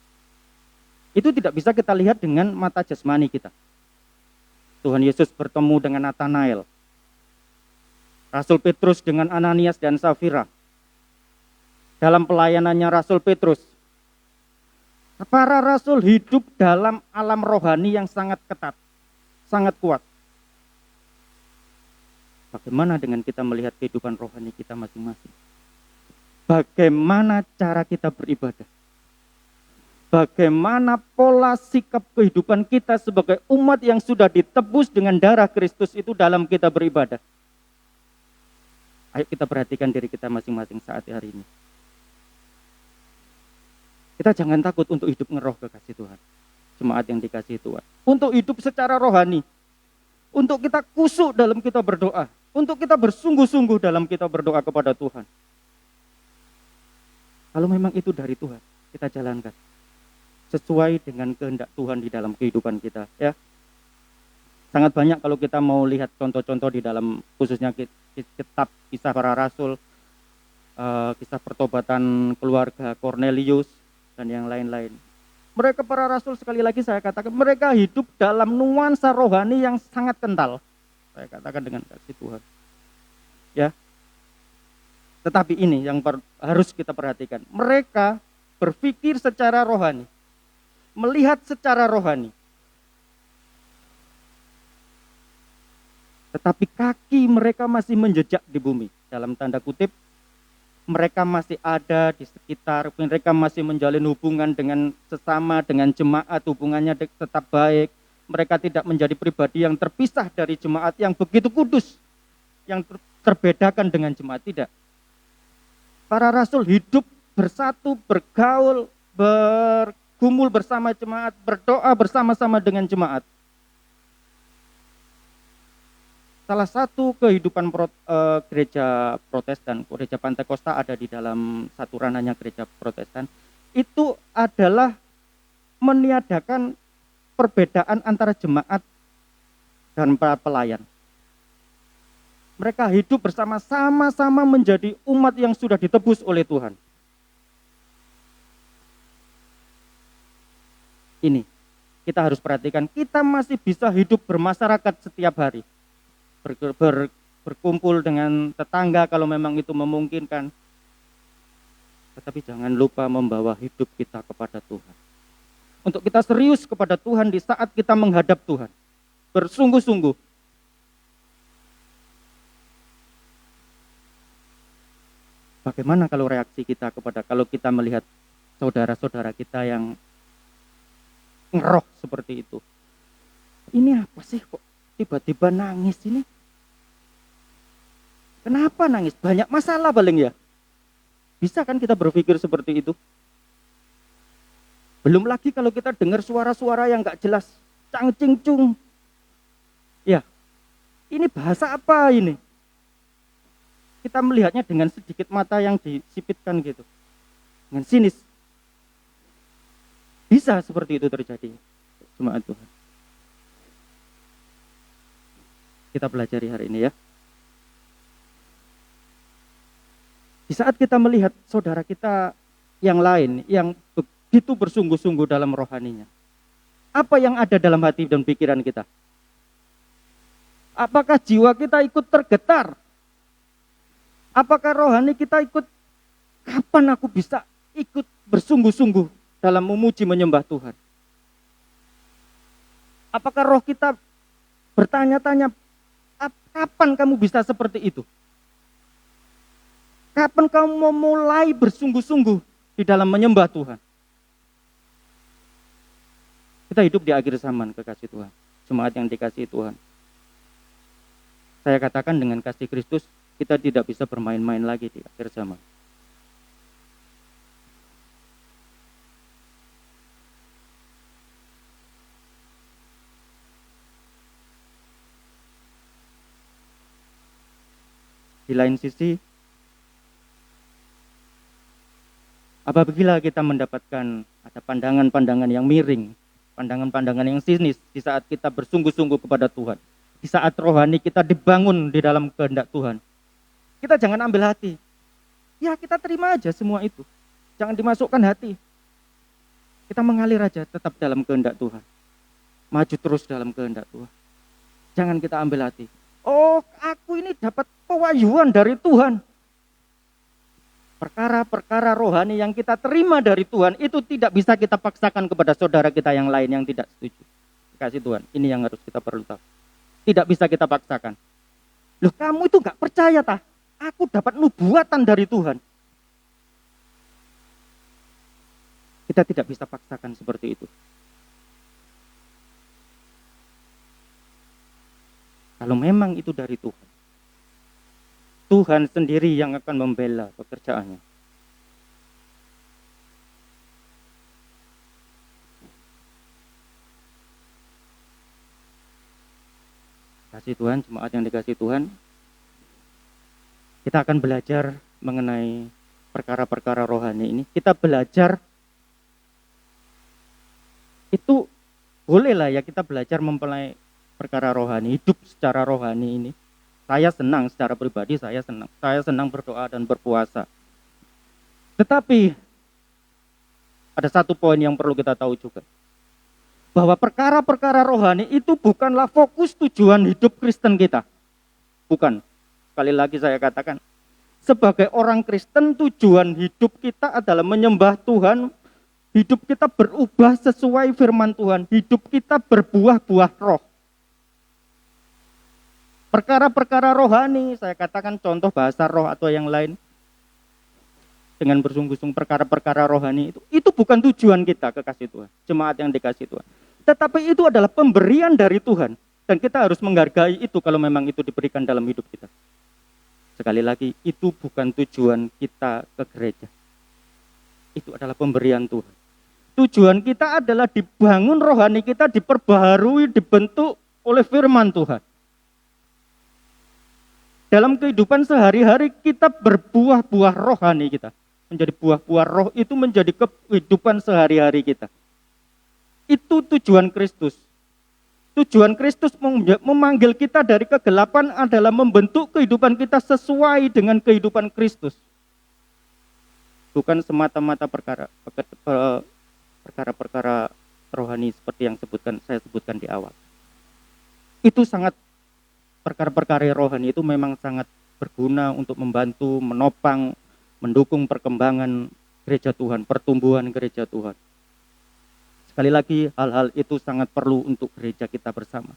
Itu tidak bisa kita lihat dengan mata jasmani kita. Tuhan Yesus bertemu dengan Natanael. Rasul Petrus dengan Ananias dan Safira. Dalam pelayanannya Rasul Petrus, para rasul hidup dalam alam rohani yang sangat ketat, sangat kuat. Bagaimana dengan kita melihat kehidupan rohani kita masing-masing? Bagaimana cara kita beribadah? Bagaimana pola sikap kehidupan kita sebagai umat yang sudah ditebus dengan darah Kristus itu dalam kita beribadah? Ayo kita perhatikan diri kita masing-masing saat hari ini. Kita jangan takut untuk hidup ngeroh kekasih Tuhan. Jemaat yang dikasihi Tuhan. Untuk hidup secara rohani. Untuk kita kusuk dalam kita berdoa. Untuk kita bersungguh-sungguh dalam kita berdoa kepada Tuhan. Kalau memang itu dari Tuhan, kita jalankan. Sesuai dengan kehendak Tuhan di dalam kehidupan kita. Ya. Sangat banyak kalau kita mau lihat contoh-contoh di dalam khususnya kitab kisah para rasul, kisah pertobatan keluarga Cornelius, dan yang lain-lain. Mereka para rasul sekali lagi saya katakan, mereka hidup dalam nuansa rohani yang sangat kental. Saya katakan dengan kasih Tuhan. Ya. Tetapi ini yang harus kita perhatikan. Mereka berpikir secara rohani. Melihat secara rohani. Tetapi kaki mereka masih menjejak di bumi. Dalam tanda kutip, mereka masih ada di sekitar, mereka masih menjalin hubungan dengan sesama, dengan jemaat, hubungannya tetap baik. Mereka tidak menjadi pribadi yang terpisah dari jemaat yang begitu kudus, yang terbedakan dengan jemaat, tidak. Para rasul hidup bersatu, bergaul, bergumul bersama jemaat, berdoa bersama-sama dengan jemaat. Salah satu kehidupan gereja Protestan, gereja Pantekosta ada di dalam satu ranahnya gereja Protestan, itu adalah meniadakan perbedaan antara jemaat dan para pelayan. Mereka hidup bersama-sama menjadi umat yang sudah ditebus oleh Tuhan. Ini, kita harus perhatikan, kita masih bisa hidup bermasyarakat setiap hari. Berkumpul dengan tetangga kalau memang itu memungkinkan. Tetapi jangan lupa membawa hidup kita kepada Tuhan. Untuk kita serius kepada Tuhan di saat kita menghadap Tuhan. Bersungguh-sungguh. Bagaimana kalau reaksi kita kalau kita melihat saudara-saudara kita yang ngeroh seperti itu? Ini apa sih kok tiba-tiba nangis ini? Kenapa nangis? Banyak masalah paling ya. Bisa kan kita berpikir seperti itu? Belum lagi kalau kita dengar suara-suara yang gak jelas. Cang cing cung. Ya, ini bahasa apa ini? Kita melihatnya dengan sedikit mata yang disipitkan gitu. Dengan sinis. Bisa seperti itu terjadi. Jemaat Tuhan. Kita pelajari hari ini ya. Di saat kita melihat saudara kita yang lain yang begitu bersungguh-sungguh dalam rohaninya. Apa yang ada dalam hati dan pikiran kita? Apakah jiwa kita ikut tergetar? Apakah rohani kita ikut, kapan aku bisa ikut bersungguh-sungguh dalam memuji menyembah Tuhan? Apakah roh kita bertanya-tanya, kapan kamu bisa seperti itu? Kapan kamu mau mulai bersungguh-sungguh di dalam menyembah Tuhan? Kita hidup di akhir zaman, kekasih Tuhan. Jemaat yang dikasihi Tuhan. Saya katakan dengan kasih Kristus, kita tidak bisa bermain-main lagi di akhir zaman. Di lain sisi, apabila kita mendapatkan ada pandangan-pandangan yang miring, pandangan-pandangan yang sinis di saat kita bersungguh-sungguh kepada Tuhan, di saat rohani kita dibangun di dalam kehendak Tuhan, kita jangan ambil hati. Ya, kita terima aja semua itu. Jangan dimasukkan hati. Kita mengalir aja tetap dalam kehendak Tuhan. Maju terus dalam kehendak Tuhan. Jangan kita ambil hati. Oh, aku ini dapat pewahyuan dari Tuhan. Perkara-perkara rohani yang kita terima dari Tuhan itu tidak bisa kita paksakan kepada saudara kita yang lain yang tidak setuju. Kasih Tuhan, ini yang harus kita perlu tahu. Tidak bisa kita paksakan. Loh, kamu itu gak percaya tah? Aku dapat nubuatan dari Tuhan. Kita tidak bisa paksakan seperti itu. Kalau memang itu dari Tuhan, Tuhan sendiri yang akan membela pekerjaannya. Kasih Tuhan, jemaat yang dikasih Tuhan, kita akan belajar mengenai perkara-perkara rohani ini. Kita belajar, itu bolehlah ya kita belajar mempelai perkara rohani, hidup secara rohani ini. Saya senang secara pribadi, saya senang berdoa dan berpuasa. Tetapi ada satu poin yang perlu kita tahu juga, bahwa perkara-perkara rohani itu bukanlah fokus tujuan hidup Kristen kita. Bukan. Sekali lagi saya katakan, sebagai orang Kristen tujuan hidup kita adalah menyembah Tuhan, hidup kita berubah sesuai firman Tuhan, hidup kita berbuah-buah roh. Perkara-perkara rohani, saya katakan contoh bahasa roh atau yang lain, dengan bersungguh-sungguh perkara-perkara rohani itu bukan tujuan kita, kekasih Tuhan, jemaat yang dikasih Tuhan. Tetapi itu adalah pemberian dari Tuhan, dan kita harus menghargai itu kalau memang itu diberikan dalam hidup kita. Sekali lagi, itu bukan tujuan kita ke gereja. Itu adalah pemberian Tuhan. Tujuan kita adalah dibangun rohani kita, diperbaharui, dibentuk oleh firman Tuhan. Dalam kehidupan sehari-hari kita berbuah-buah rohani kita. Menjadi buah-buah roh itu menjadi kehidupan sehari-hari kita. Itu tujuan Kristus. Tujuan Kristus memanggil kita dari kegelapan adalah membentuk kehidupan kita sesuai dengan kehidupan Kristus. Bukan semata-mata perkara-perkara rohani seperti yang saya sebutkan di awal. Itu sangat perkara-perkara rohani itu memang sangat berguna untuk membantu, menopang, mendukung perkembangan gereja Tuhan, pertumbuhan gereja Tuhan. Sekali lagi, hal-hal itu sangat perlu untuk gereja kita bersama.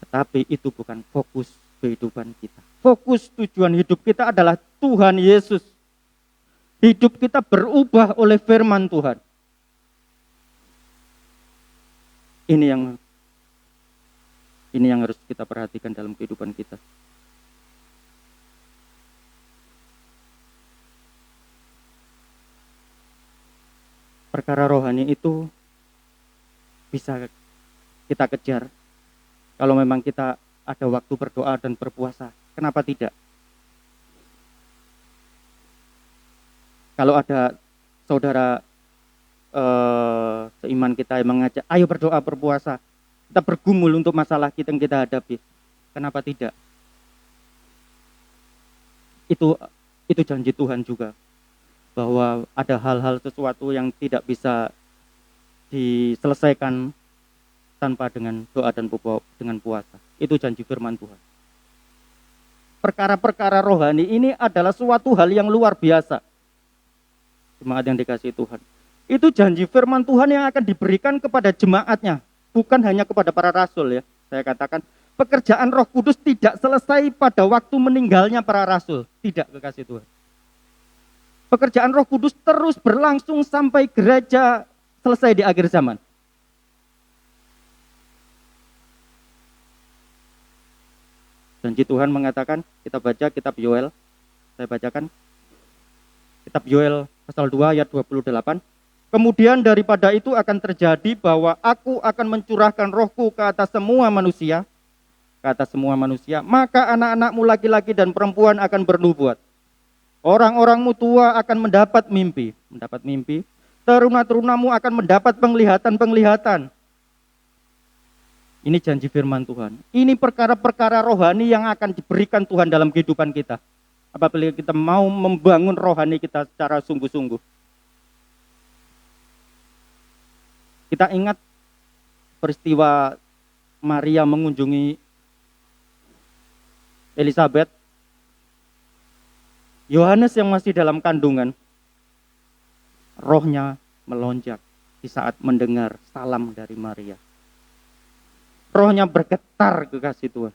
Tetapi itu bukan fokus kehidupan kita. Fokus tujuan hidup kita adalah Tuhan Yesus. Hidup kita berubah oleh firman Tuhan. Ini yang harus kita perhatikan dalam kehidupan kita. Perkara rohani itu bisa kita kejar kalau memang kita ada waktu berdoa dan berpuasa. Kenapa tidak? Kalau ada saudara seiman kita yang mengajak, ayo berdoa berpuasa, kita bergumul untuk masalah kita yang kita hadapi. Kenapa tidak? Itu janji Tuhan juga, bahwa ada hal-hal sesuatu yang tidak bisa diselesaikan tanpa dengan doa dan dengan puasa. Itu janji firman Tuhan. Perkara-perkara rohani ini adalah suatu hal yang luar biasa. Jemaat yang dikasihi Tuhan. Itu janji firman Tuhan yang akan diberikan kepada jemaatnya. Bukan hanya kepada para rasul ya. Saya katakan, pekerjaan Roh Kudus tidak selesai pada waktu meninggalnya para rasul. Tidak, kekasih Tuhan. Pekerjaan Roh Kudus terus berlangsung sampai gereja selesai di akhir zaman. Janji Tuhan mengatakan, kita baca kitab Yoel. Saya bacakan. Kitab Yoel pasal 2 ayat 28. Kemudian daripada itu akan terjadi bahwa aku akan mencurahkan rohku ke atas semua manusia. ke atas semua manusia, maka anak-anakmu laki-laki dan perempuan akan bernubuat. Orang-orangmu tua akan mendapat mimpi. Teruna-terunamu akan mendapat penglihatan-penglihatan. Ini janji firman Tuhan. Ini perkara-perkara rohani yang akan diberikan Tuhan dalam kehidupan kita. Apabila kita mau membangun rohani kita secara sungguh-sungguh. Kita ingat peristiwa Maria mengunjungi Elizabeth. Yohanes yang masih dalam kandungan, rohnya melonjak di saat mendengar salam dari Maria. Rohnya bergetar, kekasih Tuhan.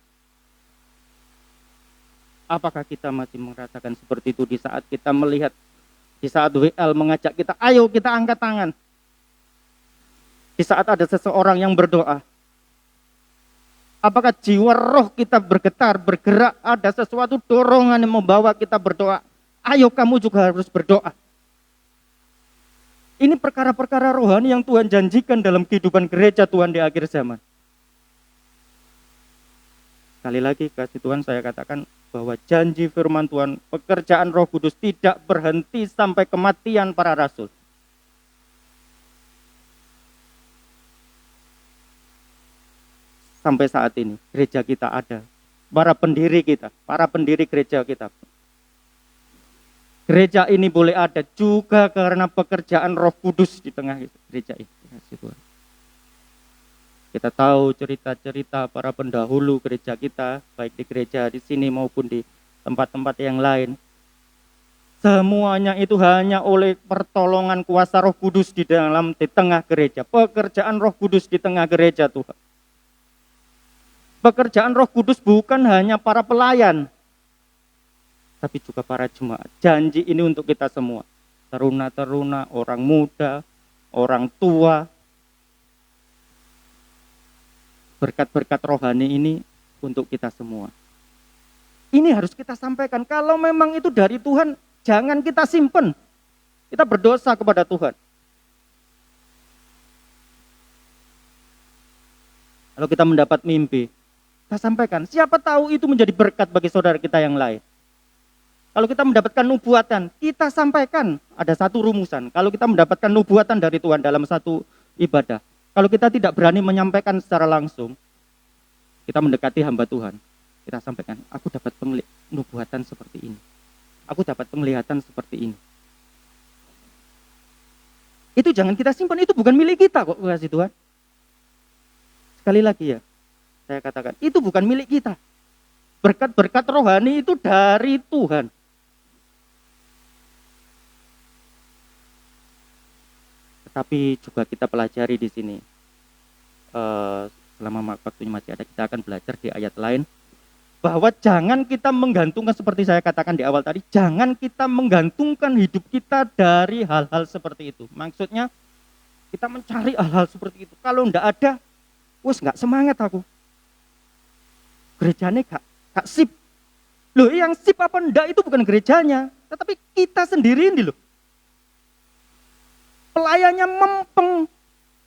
Apakah kita masih merasakan seperti itu di saat kita melihat, di saat WL mengajak kita, ayo kita angkat tangan. Di saat ada seseorang yang berdoa. Apakah jiwa roh kita bergetar, bergerak, ada sesuatu dorongan yang membawa kita berdoa. Ayo kamu juga harus berdoa. Ini perkara-perkara rohani yang Tuhan janjikan dalam kehidupan gereja Tuhan di akhir zaman. Sekali lagi kasih Tuhan saya katakan bahwa janji firman Tuhan, pekerjaan Roh Kudus tidak berhenti sampai kematian para rasul. Sampai saat ini gereja kita ada, para pendiri gereja kita. Gereja ini boleh ada juga karena pekerjaan Roh Kudus di tengah gereja ini. Kita tahu cerita-cerita para pendahulu gereja kita, baik di gereja di sini maupun di tempat-tempat yang lain. Semuanya itu hanya oleh pertolongan kuasa Roh Kudus di tengah gereja. Pekerjaan Roh Kudus di tengah gereja Tuhan. Pekerjaan Roh Kudus bukan hanya para pelayan, tapi juga para jemaat. Janji ini untuk kita semua. Teruna-teruna, orang muda, orang tua. Berkat-berkat rohani ini untuk kita semua. Ini harus kita sampaikan. Kalau memang itu dari Tuhan, jangan kita simpen. Kita berdosa kepada Tuhan. Kalau kita mendapat mimpi, kita sampaikan, siapa tahu itu menjadi berkat bagi saudara kita yang lain. Kalau kita mendapatkan nubuatan, kita sampaikan. Ada satu rumusan, kalau kita mendapatkan nubuatan dari Tuhan dalam satu ibadah, kalau kita tidak berani menyampaikan secara langsung, kita mendekati hamba Tuhan. Kita sampaikan, aku dapat nubuatan seperti ini. Aku dapat penglihatan seperti ini. Itu jangan kita simpan, itu bukan milik kita kok, kasih Tuhan. Sekali lagi ya, saya katakan, itu bukan milik kita. Berkat-berkat rohani itu dari Tuhan. Tetapi juga kita pelajari di sini. Selama waktunya masih ada, kita akan belajar di ayat lain. Bahwa jangan kita menggantungkan, seperti saya katakan di awal tadi, jangan kita menggantungkan hidup kita dari hal-hal seperti itu. Maksudnya, kita mencari hal-hal seperti itu. Kalau enggak ada, nggak semangat aku. Gerejanya gak sip. Loh, yang sip apa enggak itu bukan gerejanya, tetapi kita sendiri ini loh. Pelayannya mempeng.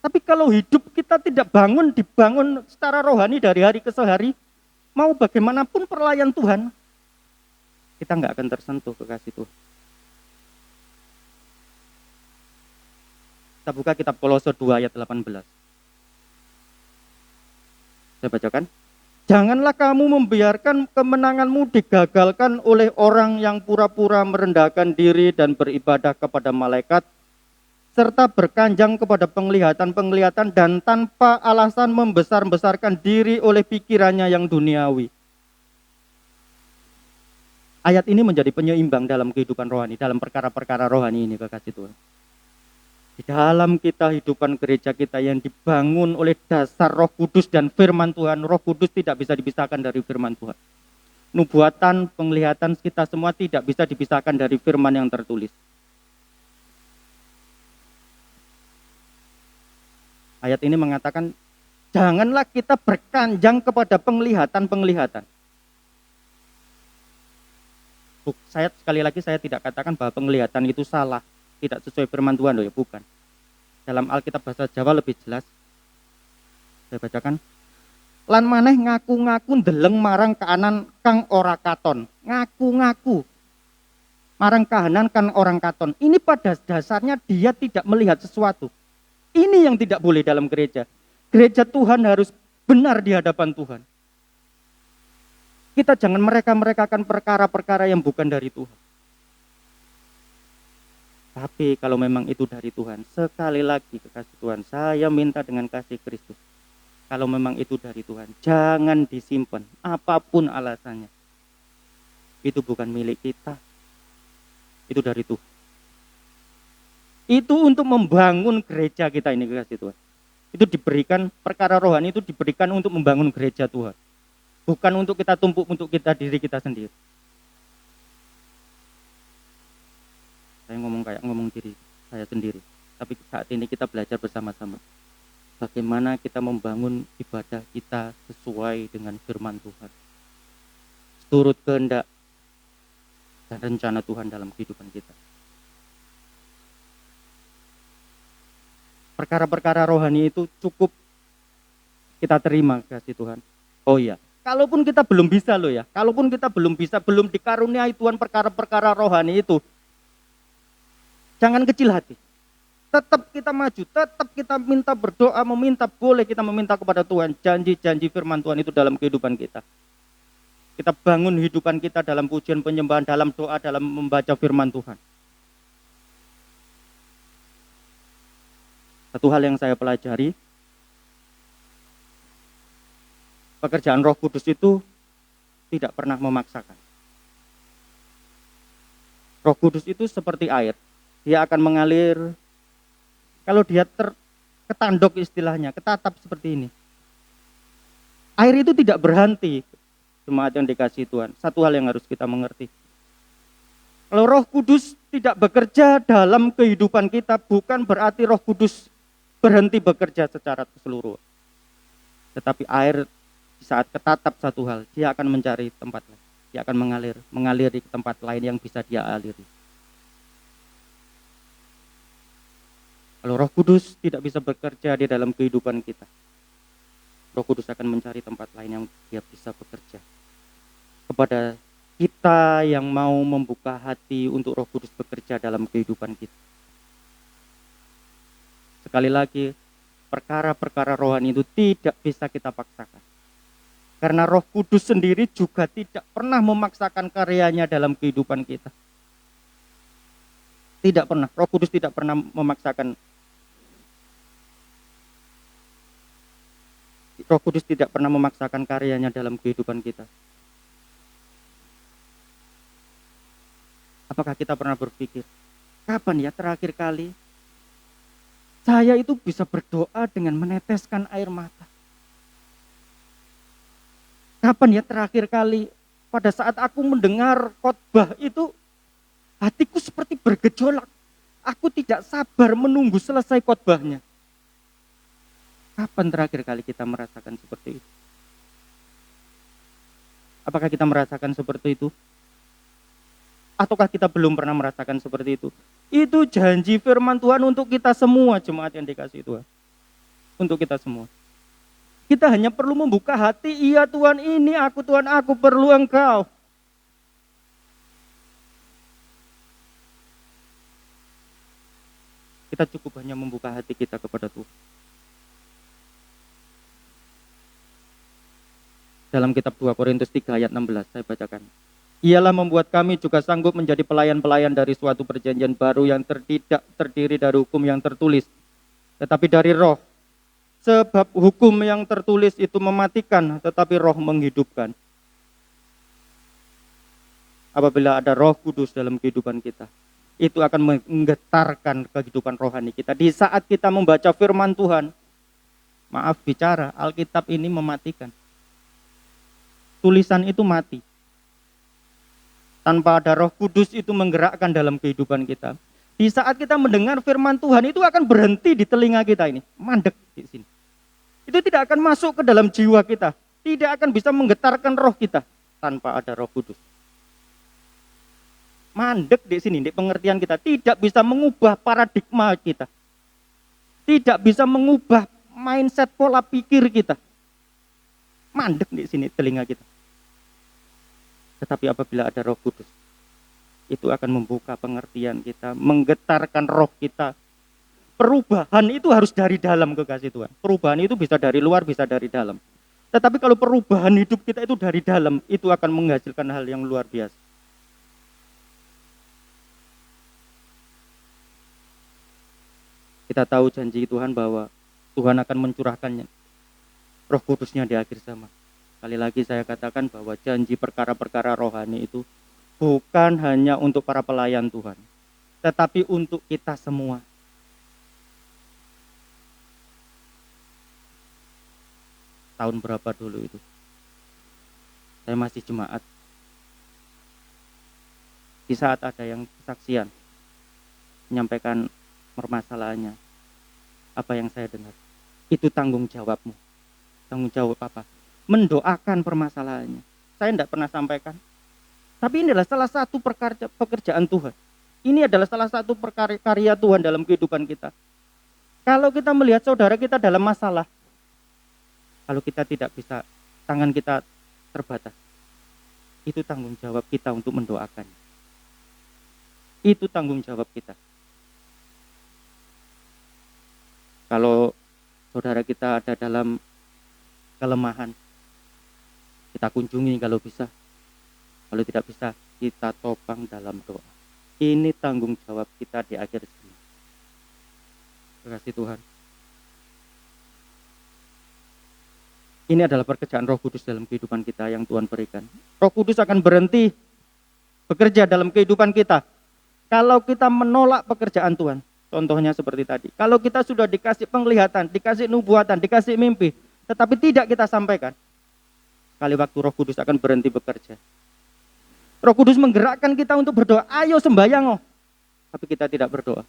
Tapi kalau hidup kita tidak dibangun secara rohani dari hari ke hari, mau bagaimanapun pelayan Tuhan, kita nggak akan tersentuh kekasih Tuhan. Kita buka kitab Kolose 2 ayat 18. Saya bacakan. Janganlah kamu membiarkan kemenanganmu digagalkan oleh orang yang pura-pura merendahkan diri dan beribadah kepada malaikat, serta berkanjang kepada penglihatan-penglihatan dan tanpa alasan membesar-besarkan diri oleh pikirannya yang duniawi. Ayat ini menjadi penyeimbang dalam kehidupan rohani, dalam perkara-perkara rohani ini, kekasih Tuhan. Di dalam kehidupan gereja kita yang dibangun oleh dasar Roh Kudus dan firman Tuhan, Roh Kudus tidak bisa dipisahkan dari firman Tuhan. Nubuatan, penglihatan kita semua tidak bisa dipisahkan dari firman yang tertulis. Ayat ini mengatakan, janganlah kita berkanjang kepada penglihatan-penglihatan. Sekali lagi saya tidak katakan bahwa penglihatan itu salah. Tidak sesuai firman Tuhan, loh ya, bukan. Dalam Alkitab bahasa Jawa lebih jelas. Saya bacakan. Lan maneh ngaku-ngaku ndeleng marang kahanan kang ora katon. Ngaku-ngaku marang kahanan kang orang katon. Ini pada dasarnya dia tidak melihat sesuatu. Ini yang tidak boleh dalam gereja. Gereja Tuhan harus benar di hadapan Tuhan. Kita jangan mereka-merekakan perkara-perkara yang bukan dari Tuhan. Tapi kalau memang itu dari Tuhan, sekali lagi kekasih Tuhan, saya minta dengan kasih Kristus. Kalau memang itu dari Tuhan, jangan disimpan, apapun alasannya. Itu bukan milik kita, itu dari Tuhan. Itu untuk membangun gereja kita ini, kekasih Tuhan. Itu diberikan, perkara rohani itu diberikan untuk membangun gereja Tuhan. Bukan untuk kita tumpuk untuk diri kita sendiri. Saya ngomong diri saya sendiri. Tapi saat ini kita belajar bersama-sama. Bagaimana kita membangun ibadah kita sesuai dengan firman Tuhan. Turut kehendak dan rencana Tuhan dalam kehidupan kita. Perkara-perkara rohani itu cukup kita terima, kasih Tuhan. Oh iya, kalaupun kita belum bisa loh ya, kalaupun kita belum bisa, belum dikaruniai Tuhan perkara-perkara rohani itu, jangan kecil hati. Tetap kita maju, tetap kita minta berdoa, boleh kita meminta kepada Tuhan, janji-janji firman Tuhan itu dalam kehidupan kita. Kita bangun kehidupan kita dalam pujian penyembahan, dalam doa, dalam membaca firman Tuhan. Satu hal yang saya pelajari, pekerjaan Roh Kudus itu tidak pernah memaksakan. Roh Kudus itu seperti air, dia akan mengalir. Kalau dia ketandok istilahnya, ketatap seperti ini. Air itu tidak berhenti, jemaat yang dikasihi Tuhan. Satu hal yang harus kita mengerti. Kalau Roh Kudus tidak bekerja dalam kehidupan kita, bukan berarti Roh Kudus berhenti bekerja secara keseluruhan. Tetapi air di saat ketatap satu hal, dia akan mencari tempat lain. Dia akan mengalir ke tempat lain yang bisa dia aliri. Kalau Roh Kudus tidak bisa bekerja di dalam kehidupan kita, Roh Kudus akan mencari tempat lain yang dia bisa bekerja. Kepada kita yang mau membuka hati untuk Roh Kudus bekerja dalam kehidupan kita. Sekali lagi, perkara-perkara rohani itu tidak bisa kita paksakan. Karena Roh Kudus sendiri juga tidak pernah memaksakan karyanya dalam kehidupan kita. Tidak pernah, Roh Kudus tidak pernah memaksakan. Roh Kudus tidak pernah memaksakan karyanya dalam kehidupan kita. Apakah kita pernah berpikir, kapan ya terakhir kali saya itu bisa berdoa dengan meneteskan air mata? Kapan ya terakhir kali pada saat aku mendengar khotbah itu, hatiku seperti bergejolak. Aku tidak sabar menunggu selesai khotbahnya. Kapan terakhir kali kita merasakan seperti itu? Apakah kita merasakan seperti itu? Ataukah kita belum pernah merasakan seperti itu? Itu janji firman Tuhan untuk kita semua, jemaat yang dikasihi Tuhan. Untuk kita semua. Kita hanya perlu membuka hati, iya Tuhan ini aku, Tuhan aku perlu Engkau. Kita cukup hanya membuka hati kita kepada Tuhan. Dalam kitab 2 Korintus 3 ayat 16 saya bacakan. Ialah membuat kami juga sanggup menjadi pelayan-pelayan dari suatu perjanjian baru yang tidak terdiri dari hukum yang tertulis, tetapi dari roh. Sebab hukum yang tertulis itu mematikan, tetapi roh menghidupkan. Apabila ada Roh Kudus dalam kehidupan kita, itu akan menggetarkan kehidupan rohani kita. Di saat kita membaca firman Tuhan, maaf bicara, Alkitab ini mematikan. Tulisan itu mati. Tanpa ada Roh Kudus itu menggerakkan dalam kehidupan kita. Di saat kita mendengar firman Tuhan itu akan berhenti di telinga kita ini, mandek di sini. Itu tidak akan masuk ke dalam jiwa kita, tidak akan bisa menggetarkan roh kita tanpa ada Roh Kudus. Mandek di sini, di pengertian kita, tidak bisa mengubah paradigma kita. Tidak bisa mengubah mindset pola pikir kita. mandek di sini telinga kita. Tetapi apabila ada Roh Kudus, itu akan membuka pengertian kita, menggetarkan roh kita. Perubahan itu harus dari dalam, kekasih Tuhan. Perubahan itu bisa dari luar, bisa dari dalam. Tetapi kalau perubahan hidup kita itu dari dalam, itu akan menghasilkan hal yang luar biasa. Kita tahu janji Tuhan bahwa Tuhan akan mencurahkannya Roh Kudusnya di akhir zaman. Sekali lagi saya katakan bahwa janji perkara-perkara rohani itu bukan hanya untuk para pelayan Tuhan, tetapi untuk kita semua. Tahun berapa dulu itu? Saya masih jemaat. Di saat ada yang kesaksian, menyampaikan permasalahannya, apa yang saya dengar? Itu tanggung jawabmu. Tanggung jawab apa? Mendoakan permasalahannya. Saya tidak pernah sampaikan. Tapi ini adalah salah satu pekerjaan Tuhan. Ini adalah salah satu karya Tuhan dalam kehidupan kita. Kalau kita melihat saudara kita dalam masalah, kalau kita tidak bisa, tangan kita terbatas, itu tanggung jawab kita untuk mendoakan. Itu tanggung jawab kita. Kalau saudara kita ada dalam kelemahan, kita kunjungi kalau bisa. Kalau tidak bisa, kita topang dalam doa. Ini tanggung jawab kita di akhir zaman. Terima kasih Tuhan. Ini adalah pekerjaan Roh Kudus dalam kehidupan kita yang Tuhan berikan. Roh Kudus akan berhenti bekerja dalam kehidupan kita kalau kita menolak pekerjaan Tuhan. Contohnya seperti tadi. Kalau kita sudah dikasih penglihatan, dikasih nubuatan, dikasih mimpi, tetapi tidak kita sampaikan, kali waktu Roh Kudus akan berhenti bekerja. Roh Kudus menggerakkan kita untuk berdoa, ayo sembahyang, tapi kita tidak berdoa.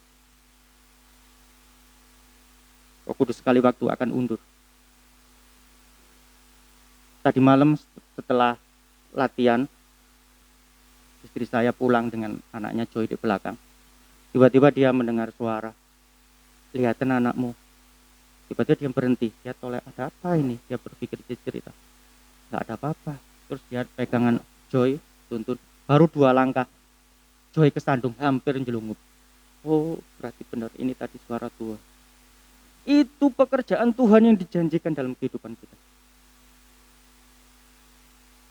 Roh Kudus sekali waktu akan undur. Tadi malam setelah latihan, istri saya pulang dengan anaknya Joy di belakang. Tiba-tiba dia mendengar suara, "Lihatan anakmu." Tiba-tiba dia berhenti, dia toleh, ada apa ini? Dia berpikir, dia cerita, nggak ada apa-apa. Terus dia pegangan Joy, tuntun, baru 2 langkah, Joy kesandung, hampir jelungup. Oh, berarti benar, ini tadi suara Tuhan. Itu pekerjaan Tuhan yang dijanjikan dalam kehidupan kita.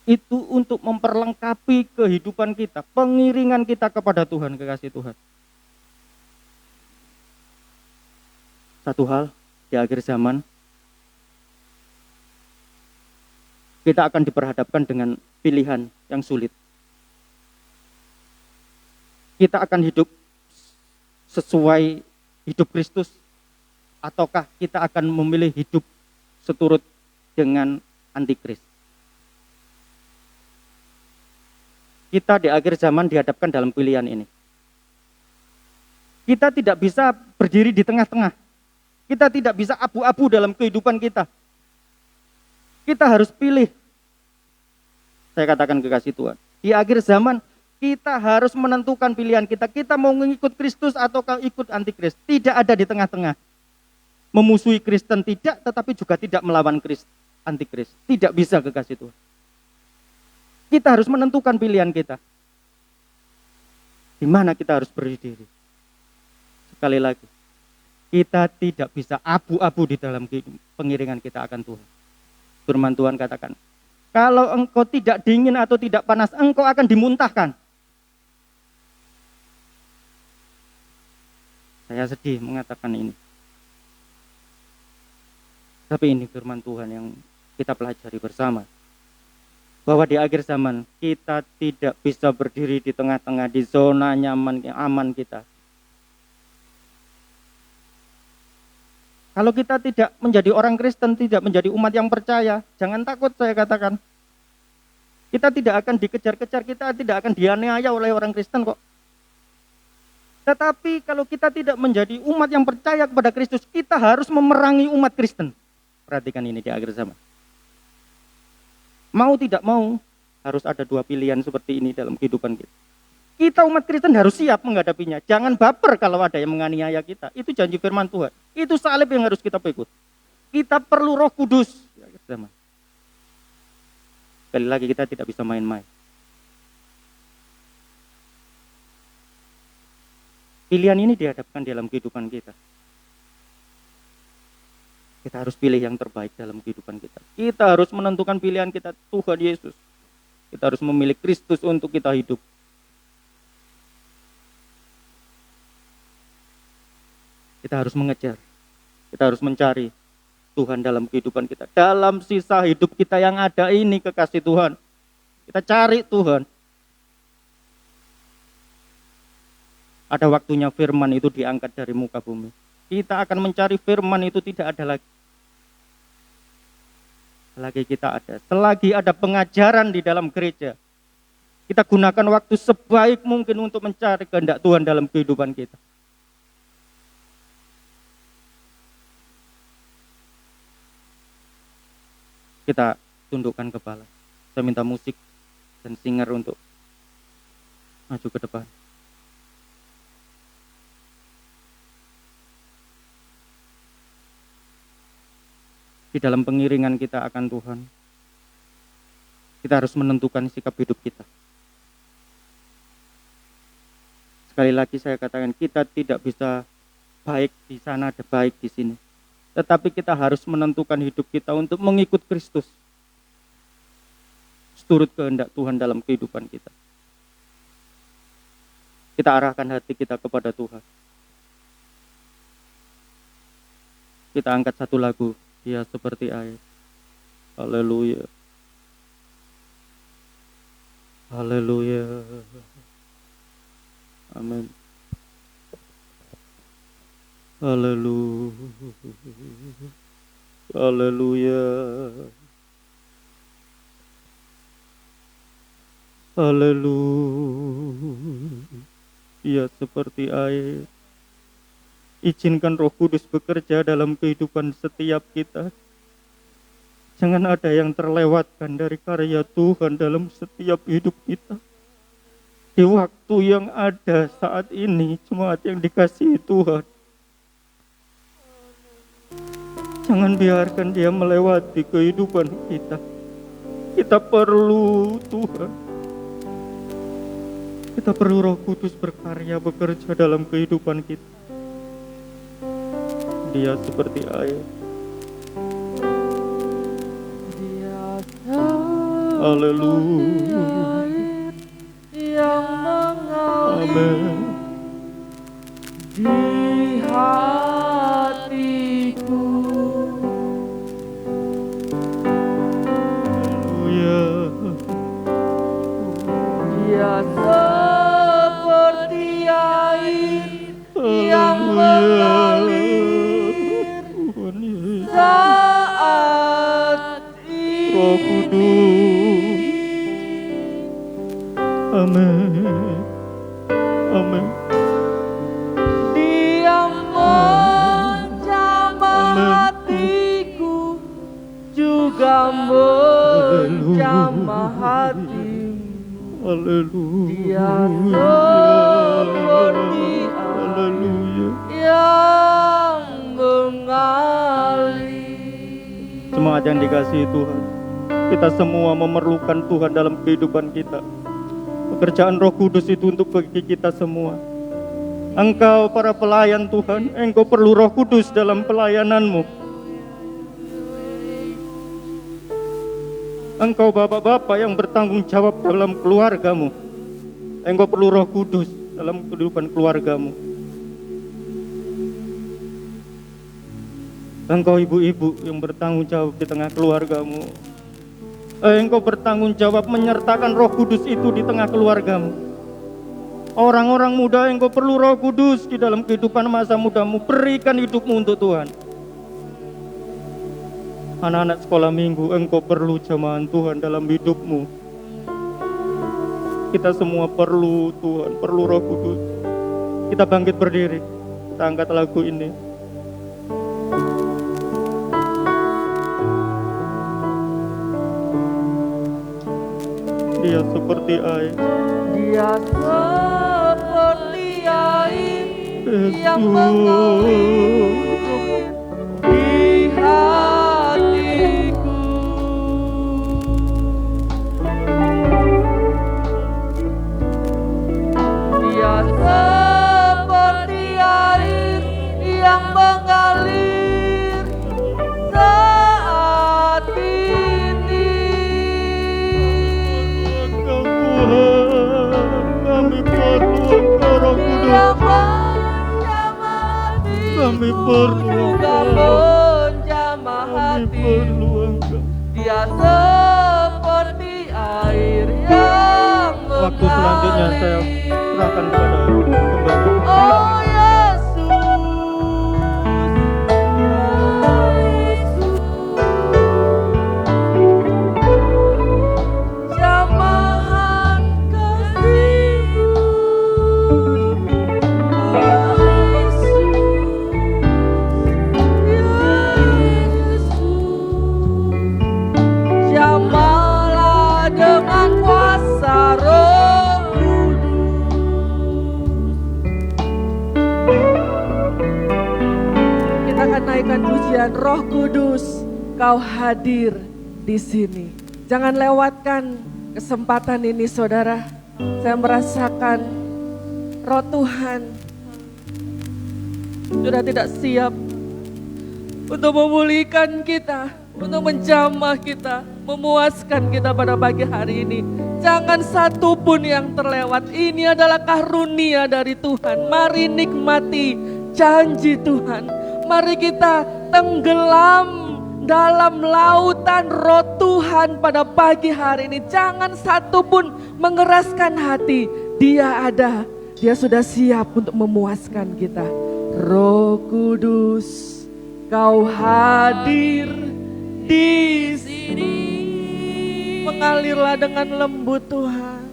Itu untuk memperlengkapi kehidupan kita, pengiringan kita kepada Tuhan, kekasih Tuhan. Satu hal, di akhir zaman, kita akan diperhadapkan dengan pilihan yang sulit. Kita akan hidup sesuai hidup Kristus, ataukah kita akan memilih hidup seturut dengan antikris. Kita di akhir zaman dihadapkan dalam pilihan ini. Kita tidak bisa berdiri di tengah-tengah. Kita tidak bisa abu-abu dalam kehidupan kita. Kita harus pilih. Saya katakan kekasih Tuhan, di akhir zaman kita harus menentukan pilihan kita. Kita mau mengikut Kristus atau ikut antikris. Tidak ada di tengah-tengah. Memusuhi Kristen tidak, tetapi juga tidak melawan antikris. Tidak bisa, kekasih Tuhan. Kita harus menentukan pilihan kita. Di mana kita harus berdiri. Sekali lagi, kita tidak bisa abu-abu di dalam pengiringan kita akan Tuhan. Firman Tuhan katakan, kalau engkau tidak dingin atau tidak panas, engkau akan dimuntahkan. Saya sedih mengatakan ini. Tapi ini firman Tuhan yang kita pelajari bersama. Bahwa di akhir zaman kita tidak bisa berdiri di tengah-tengah di zona nyaman, aman kita. Kalau kita tidak menjadi orang Kristen, tidak menjadi umat yang percaya, jangan takut, saya katakan. Kita tidak akan dikejar-kejar, kita tidak akan dianiaya oleh orang Kristen kok. Tetapi kalau kita tidak menjadi umat yang percaya kepada Kristus, kita harus memerangi umat Kristen. Perhatikan ini di akhir zaman. Mau tidak mau, harus ada 2 pilihan seperti ini dalam kehidupan kita. Kita umat Kristen harus siap menghadapinya. Jangan baper kalau ada yang menganiaya kita. Itu janji firman Tuhan. Itu salib yang harus kita pikul. Kita perlu Roh Kudus. Sekali lagi kita tidak bisa main-main. Pilihan ini dihadapkan dalam kehidupan kita. Kita harus pilih yang terbaik dalam kehidupan kita. Kita harus menentukan pilihan kita, Tuhan Yesus. Kita harus memilih Kristus untuk kita hidup. Kita harus mengejar, kita harus mencari Tuhan dalam kehidupan kita. Dalam sisa hidup kita yang ada ini, kekasih Tuhan, kita cari Tuhan. Ada waktunya firman itu diangkat dari muka bumi. Kita akan mencari firman itu tidak ada lagi. Selagi kita ada, selagi ada pengajaran di dalam gereja, kita gunakan waktu sebaik mungkin untuk mencari kehendak Tuhan dalam kehidupan kita. Kita tundukkan kepala. Saya minta musik dan singer untuk maju ke depan. Di dalam pengiringan kita akan Tuhan, kita harus menentukan sikap hidup kita. Sekali lagi saya katakan, kita tidak bisa baik di sana ada baik di sini. Tetapi kita harus menentukan hidup kita untuk mengikut Kristus. Seturut kehendak Tuhan dalam kehidupan kita. Kita arahkan hati kita kepada Tuhan. Kita angkat satu lagu, Dia Seperti Air. Haleluya. Haleluya. Amin. Haleluya. Haleluya. Haleluya. Dia seperti air. Izinkan Roh Kudus bekerja dalam kehidupan setiap kita. Jangan ada yang terlewatkan dari karya Tuhan dalam setiap hidup kita. Di waktu yang ada saat ini, jemaat yang dikasihi Tuhan, jangan biarkan dia melewati kehidupan kita. Kita perlu Tuhan. Kita perlu Roh Kudus berkarya, bekerja dalam kehidupan kita. Dia seperti air. Dia Haleluya. air yang mengalir Amin. di hatiku. Haleluya. Dia seperti air yang mengalir Tuhan Yesus. saat Roh ini. Kudus. Amin. Amin. Dia menjamah hatiku, juga menjamah hatimu. Haleluya. Dia seperti Haleluya. yang mengalir. Jemaat yang dikasihi Tuhan, kita semua memerlukan Tuhan dalam kehidupan kita. Pekerjaan Roh Kudus itu untuk bagi kita semua. Engkau para pelayan Tuhan, engkau perlu Roh Kudus dalam pelayananmu. Engkau bapak-bapak yang bertanggung jawab dalam keluargamu, engkau perlu Roh Kudus dalam kehidupan keluargamu. Engkau ibu-ibu yang bertanggung jawab di tengah keluargamu, engkau bertanggung jawab menyertakan Roh Kudus itu di tengah keluargamu. Orang-orang muda, engkau perlu Roh Kudus di dalam kehidupan masa mudamu. Berikan hidupmu untuk Tuhan. Anak-anak sekolah minggu, engkau perlu jamahan Tuhan dalam hidupmu. Kita semua perlu Tuhan, perlu Roh Kudus. Kita bangkit berdiri, kita angkat lagu ini. Dia seperti air. Dia seperti air yang mengalir di hatiku. juga menjamah hati. Dia seperti air yang Waktu selanjutnya saya mengalir. serahkan kepada pembawa. Oh Yesus, jamahan kasih-Mu, Yesus, jamalah dengan kuasa Roh Kudus. Kita akan naikkan pujian Roh Kudus, Kau hadir di sini. Jangan lewatkan kesempatan ini, saudara. Saya merasakan Roh Tuhan sudah tidak siap untuk memulihkan kita, untuk menjamah kita, memuaskan kita pada pagi hari ini. Jangan satu pun yang terlewat. Ini adalah karunia dari Tuhan. Mari nikmati janji Tuhan. Mari kita tenggelam dalam lautan Roh Tuhan pada pagi hari ini. Jangan satu pun mengeraskan hati. Dia ada, Dia sudah siap untuk memuaskan kita. Roh Kudus, Kau hadir di sini. Mengalirlah dengan lembut Tuhan.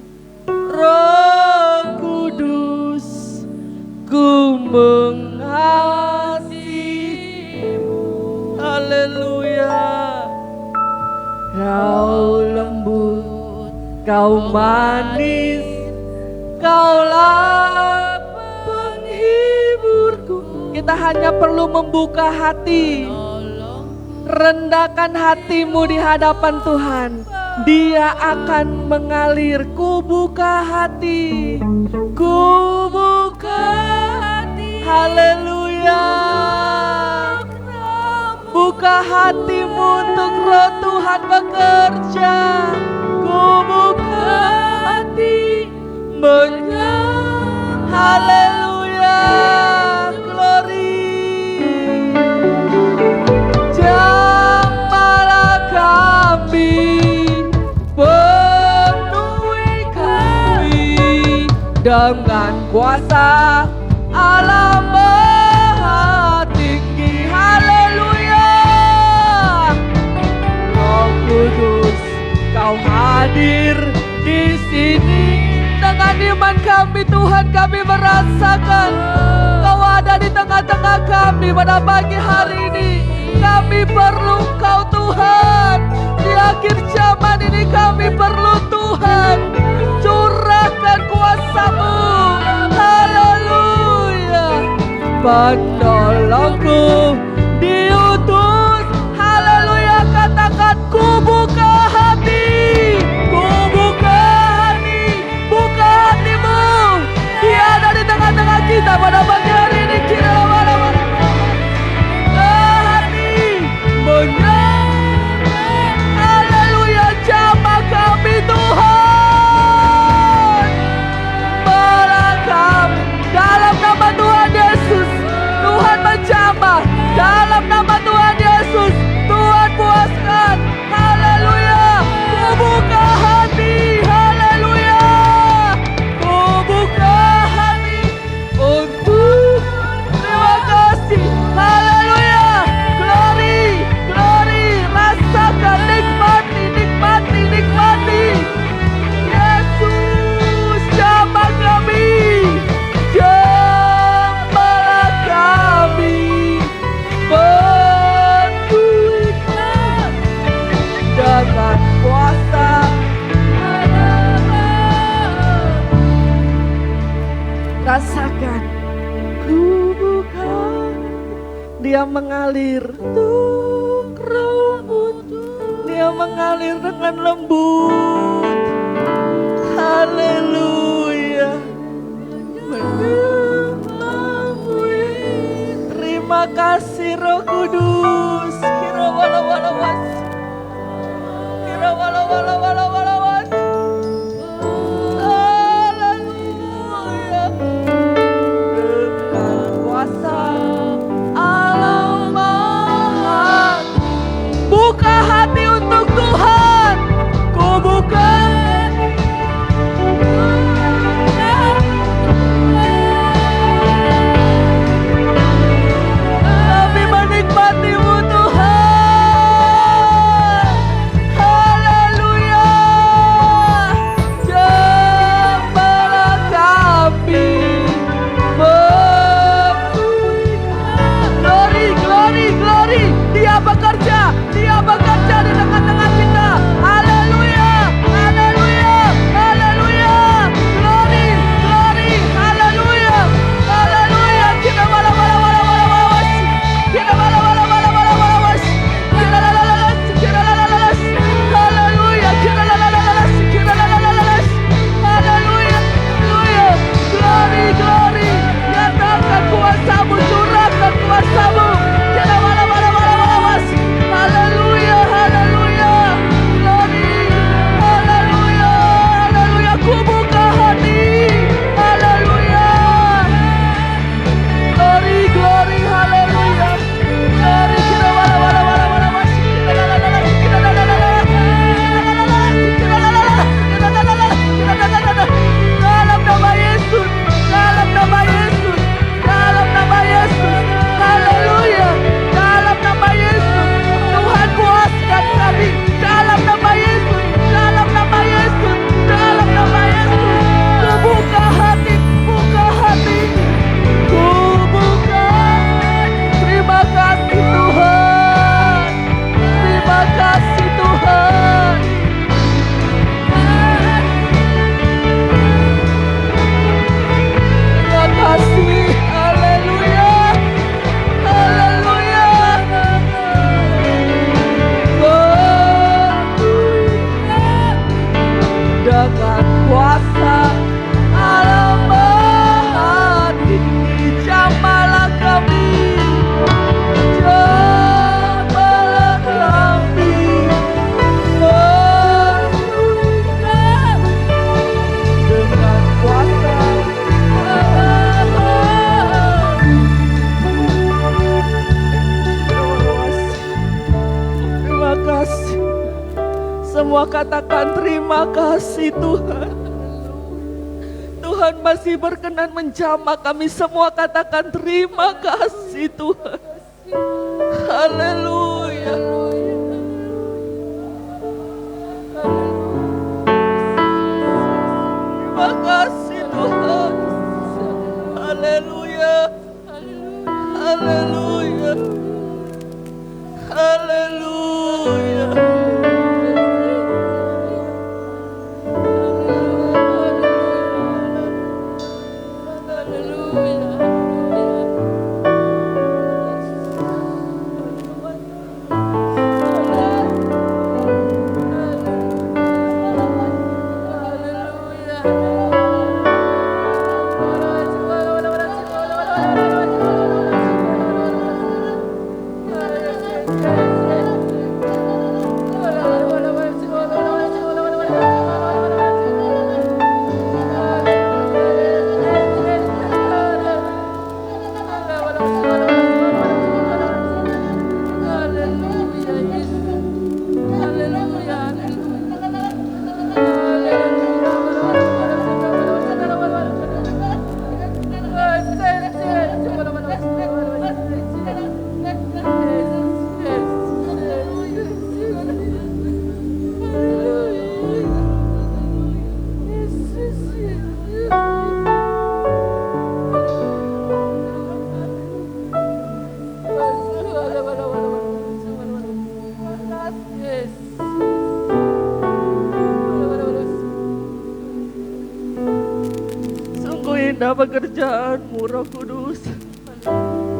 Roh Kudus, ku mengasihi-Mu. Haleluya. Kau lembut, Kau manis, Kaulah penghiburku. Kita hanya perlu membuka hati. Rendahkan hatimu di hadapan Tuhan. Dia akan mengalir. Ku buka hati. Ku buka hati. Haleluya. Buka hatimu untuk Roh Tuhan bekerja. Ku buka hati. Haleluya. Glory. Jamalah kami, penuhi kami dengan kuasa Allah Maha Tinggi. Haleluya. Roh Kudus, Kau hadir di sini. Dengan iman kami Tuhan, kami merasakan Kau ada di tengah-tengah kami pada pagi hari ini. Kami perlu Kau Tuhan. Di akhir zaman ini kami perlu Tuhan. Curahkan kuasa-Mu. Haleluya. Penolongku diutus. Haleluya. Katakan, ku buka hati. Ku buka hati. Buka hatimu. Dia ada di tengah-tengah kita pada pagi hari ini. Kira haleluya, jamah kami Tuhan. Melangkah dalam nama Tuhan Yesus. Tuhan menjamah dalam nama Tuhan Yesus. Tuhan puaskan. Haleluya. Ku buka hati. Haleluya. Ku buka hati untuk terima kasih. Haleluya. Glory. Glory. Rasakan, nikmati, nikmati, nikmati. Yesus, jamah kami. Jamahlah kami. Penuhikan dengan kuasa. Rasakan. Ku buka. Dia mengalir untuk rumput. Dia mengalir dengan lembut. Haleluya. Terima kasih Roh Kudus. Kira wala wala was. Kira wala wala wala wala was. Haleluya. Dengan kuasa semua katakan terima kasih Tuhan. Tuhan masih berkenan menjamah, kami semua katakan terima kasih Tuhan. Haleluya. Terima kasih Tuhan. Haleluya. Haleluya. Haleluya. Indah pekerjaanmu Roh Kudus,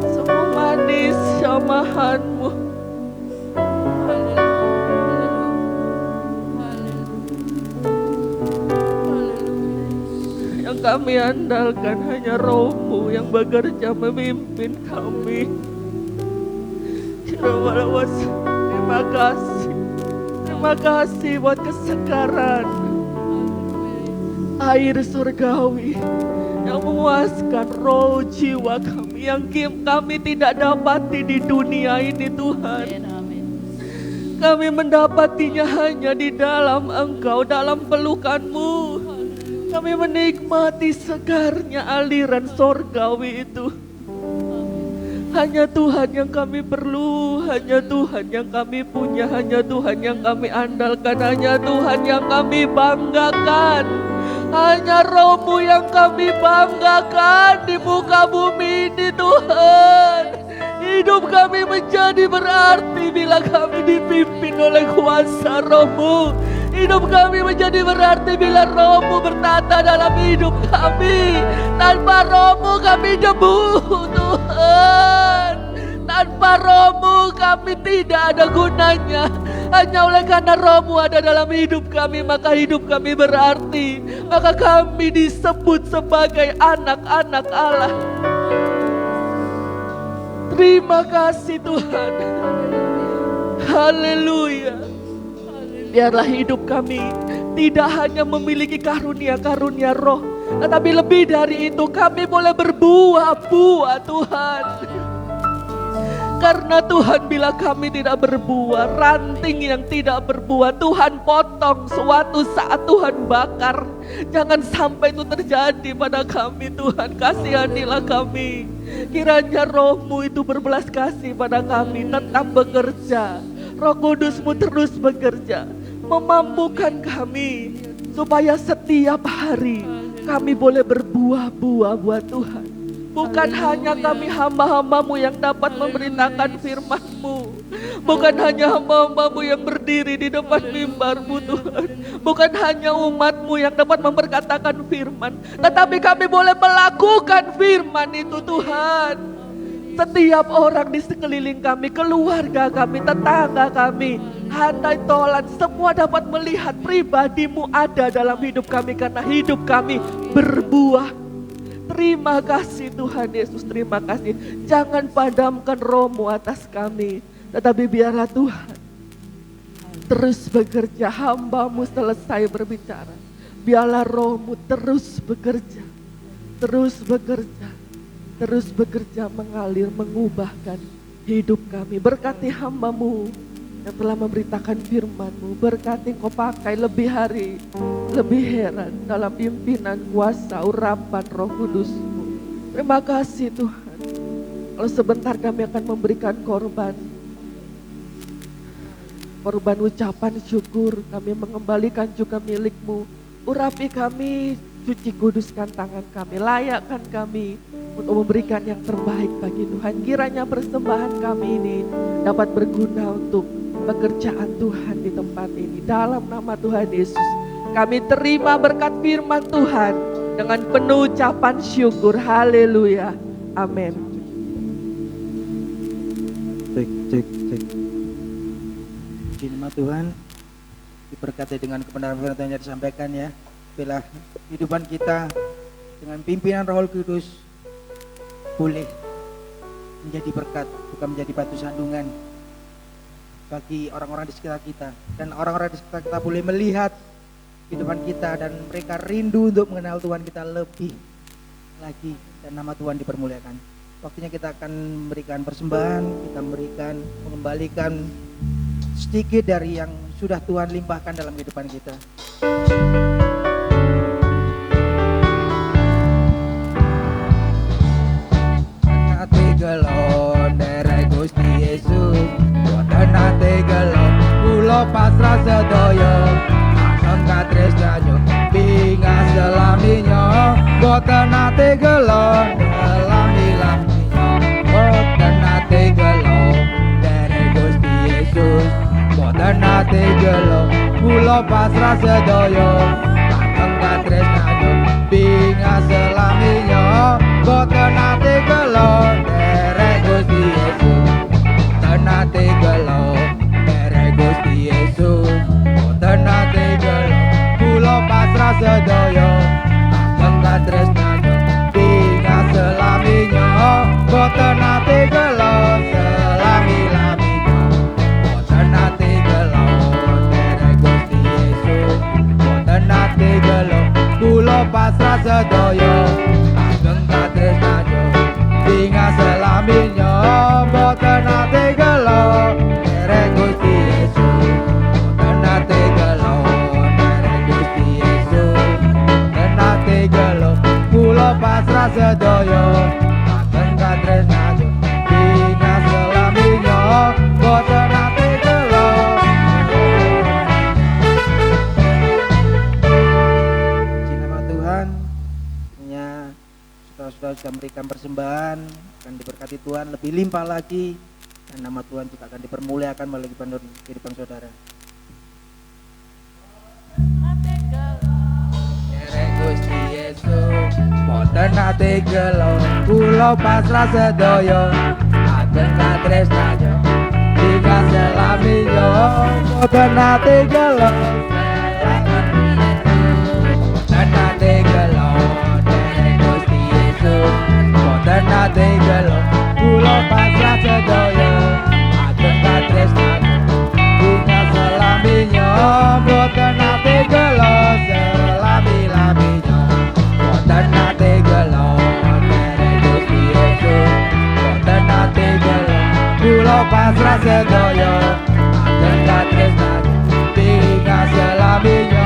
sungguh manis jamahanmu. Yang kami andalkan hanya Roh-Mu yang bekerja memimpin kami. Terima kasih, terima kasih buat kesegaran air surgawi yang memuaskan roh jiwa kami yang kami tidak dapati di dunia ini Tuhan. Kami mendapatinya hanya di dalam Engkau, dalam pelukan-Mu. Kami menikmati segarnya aliran surgawi itu. Hanya Tuhan yang kami perlu, hanya Tuhan yang kami punya, hanya Tuhan yang kami andalkan, hanya Tuhan yang kami banggakan. Hanya Roh-Mu yang kami banggakan di muka bumi ini Tuhan. Hidup kami menjadi berarti bila kami dipimpin oleh kuasa Roh-Mu. Hidup kami menjadi berarti bila Roh-Mu bertata dalam hidup kami. Tanpa Roh-Mu kami debu Tuhan. Tanpa Roh-Mu kami tidak ada gunanya. Hanya oleh karena Roh-Mu ada dalam hidup kami, maka hidup kami berarti. Maka kami disebut sebagai anak-anak Allah. Terima kasih Tuhan. Haleluya. Biarlah hidup kami tidak hanya memiliki karunia-karunia roh, tetapi lebih dari itu kami boleh berbuah-buah Tuhan. Karena Tuhan bila kami tidak berbuah, ranting yang tidak berbuah Tuhan potong, suatu saat Tuhan bakar. Jangan sampai itu terjadi pada kami Tuhan, kasihanilah kami. Kiranya Roh-Mu itu berbelas kasih pada kami, tetap bekerja. Roh Kudus-Mu terus bekerja, memampukan kami supaya setiap hari kami boleh berbuah-buah buat Tuhan. Bukan hanya kami hamba-hamba-Mu yang dapat memberitakan firman-Mu. Bukan hanya hamba-hamba-Mu yang berdiri di depan mimbar-Mu Tuhan. Bukan hanya umat-Mu yang dapat memperkatakan firman. Tetapi kami boleh melakukan firman itu Tuhan. Setiap orang di sekeliling kami, keluarga kami, tetangga kami, handai tolan, semua dapat melihat pribadi-Mu ada dalam hidup kami. Karena hidup kami berbuah. Terima kasih Tuhan Yesus, terima kasih. Jangan padamkan Roh-Mu atas kami, tetapi biarlah Tuhan terus bekerja. Hamba-Mu selesai berbicara, biarlah Roh-Mu terus bekerja, terus bekerja, terus bekerja, mengalir, mengubahkan hidup kami. Berkati hamba-Mu yang telah memberitakan firman-Mu. Berkati Engkau pakai lebih hari, lebih heran dalam pimpinan kuasa urapan Roh Kudus-Mu. Terima kasih Tuhan. Kalau sebentar kami akan memberikan korban ucapan syukur, kami mengembalikan juga milik-Mu. Urapi kami, cuci kuduskan tangan kami, layakkan kami untuk memberikan yang terbaik bagi Tuhan. Kiranya persembahan kami ini dapat berguna untuk pekerjaan Tuhan di tempat ini. Dalam nama Tuhan Yesus, kami terima berkat firman Tuhan dengan penuh ucapan syukur. Haleluya. Amin. Cek. Puji nama Tuhan, diberkati dengan kebenaran firman yang disampaikan ya. Bila kehidupan kita dengan pimpinan Roh Kudus boleh menjadi berkat, bukan menjadi batu sandungan bagi orang-orang di sekitar kita. Dan orang-orang di sekitar kita boleh melihat kehidupan kita dan mereka rindu untuk mengenal Tuhan kita lebih lagi dan nama Tuhan dipermuliakan. Waktunya kita akan memberikan persembahan, kita mengembalikan sedikit dari yang sudah Tuhan limpahkan dalam kehidupan kita. Nate gelon derek Gusti Yesus, boten nate gelon kula pasrah sedaya, angkat tresnanyo binga selaminya, boten nate gelon selami-laminya, boten nate gelon derek Gusti Yesus, boten nate gelon kula pasrah sedaya, angkat tresnanyo binga selaminya, boten nate gelon derek Gusti Yesus, boten nate gelon derek Gusti Yesus, boten nate gelon kula pasrah sedaya, angkat tresnanyo binga selaminya, boten nate gelon selami-laminya, boten nate gelon derek Gusti Yesus, boten nate gelon kula pasrah sedaya, angkat tresnanyo binga selaminya, boten nate gelon derek Gusti Yesus, boten nate gelon derek Gusti Yesus, boten nate gelon kula pasrah sedaya, angkat tresnanyo binga selaminya, boten nate gelon. Puji nama Tuhan. Hanya saudara-saudara sudah memberikan persembahan, akan diberkati Tuhan lebih limpah lagi, dan nama Tuhan juga akan dipermuliakan melalui kehidupan saudara. Derek Gusti Yesus, boten nate gelon kula pasrah sedaya, angkat tresnanyo binga selaminya, boten nate gelon boten nate gelon derek Gusti Yesus, boten nate gelon kula pasrah sedaya, angkat tresnanyo binga selaminya, boten nate gelon selami-laminya, boten nate gelon derek Gusti Yesus, boten nate gelon kula pasrah sedaya, angkat tresnanyo binga selaminya,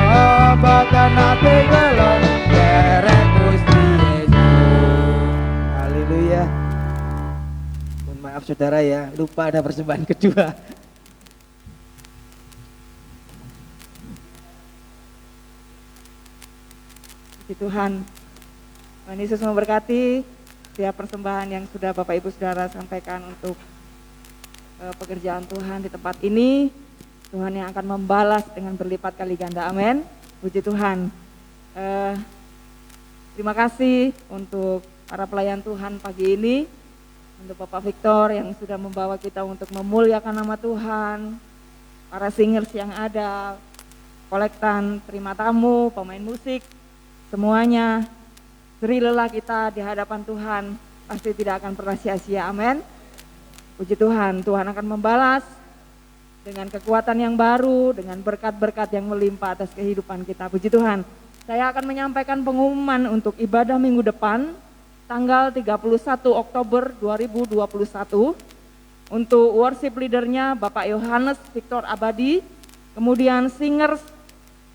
boten nate gelon derek Gusti Yesus. Haleluya. Mohon maaf saudara ya, lupa ada persembahan kedua. Puji Tuhan. Tuhan Yesus memberkati setiap persembahan yang sudah Bapak Ibu Saudara sampaikan untuk pekerjaan Tuhan di tempat ini. Tuhan yang akan membalas dengan berlipat kali ganda. Amin. Puji Tuhan. Terima kasih untuk para pelayan Tuhan pagi ini. Untuk Bapak Victor yang sudah membawa kita untuk memuliakan nama Tuhan. Para singers yang ada, kolektan, terima tamu, pemain musik, semuanya. Seri lelah kita di hadapan Tuhan pasti tidak akan pernah sia-sia. Amin. Puji Tuhan, Tuhan akan membalas dengan kekuatan yang baru, dengan berkat-berkat yang melimpah atas kehidupan kita. Puji Tuhan. Saya akan menyampaikan pengumuman untuk ibadah minggu depan, tanggal 31 Oktober 2021. Untuk worship leadernya Bapak Yohanes Victor Abadi, kemudian singers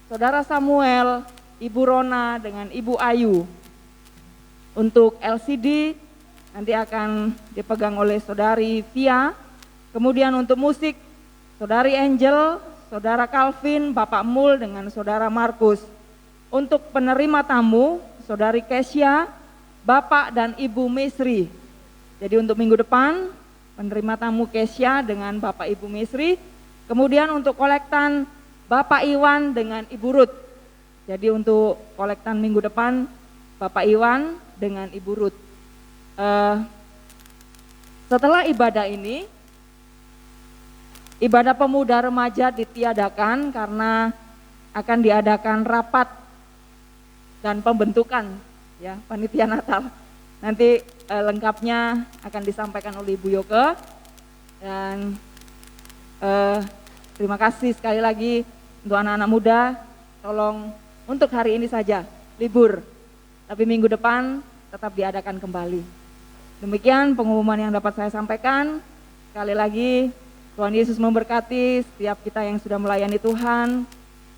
Saudara Samuel, Ibu Rona dengan Ibu Ayu. Untuk LCD nanti akan dipegang oleh Saudari Via. Kemudian untuk musik Saudari Angel, Saudara Calvin, Bapak Mul dengan Saudara Markus. Untuk penerima tamu Saudari Kesia, Bapak dan Ibu Mesri. Jadi untuk minggu depan penerima tamu Kesia dengan Bapak Ibu Mesri. Kemudian untuk kolektan Bapak Iwan dengan Ibu Ruth. Jadi untuk kolektan minggu depan Bapak Iwan dengan Ibu Ruth. Setelah ibadah ini, ibadah pemuda remaja ditiadakan karena akan diadakan rapat dan pembentukan ya panitia Natal. Nanti lengkapnya akan disampaikan oleh Ibu Yoke. Dan terima kasih sekali lagi untuk anak-anak muda. Tolong untuk hari ini saja libur, tapi minggu depan tetap diadakan kembali. Demikian pengumuman yang dapat saya sampaikan. Sekali lagi Tuhan Yesus memberkati setiap kita yang sudah melayani Tuhan.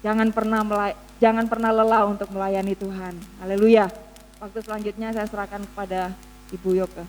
Jangan pernah lelah untuk melayani Tuhan. Haleluya. Waktu selanjutnya saya serahkan kepada Ibu Yoke.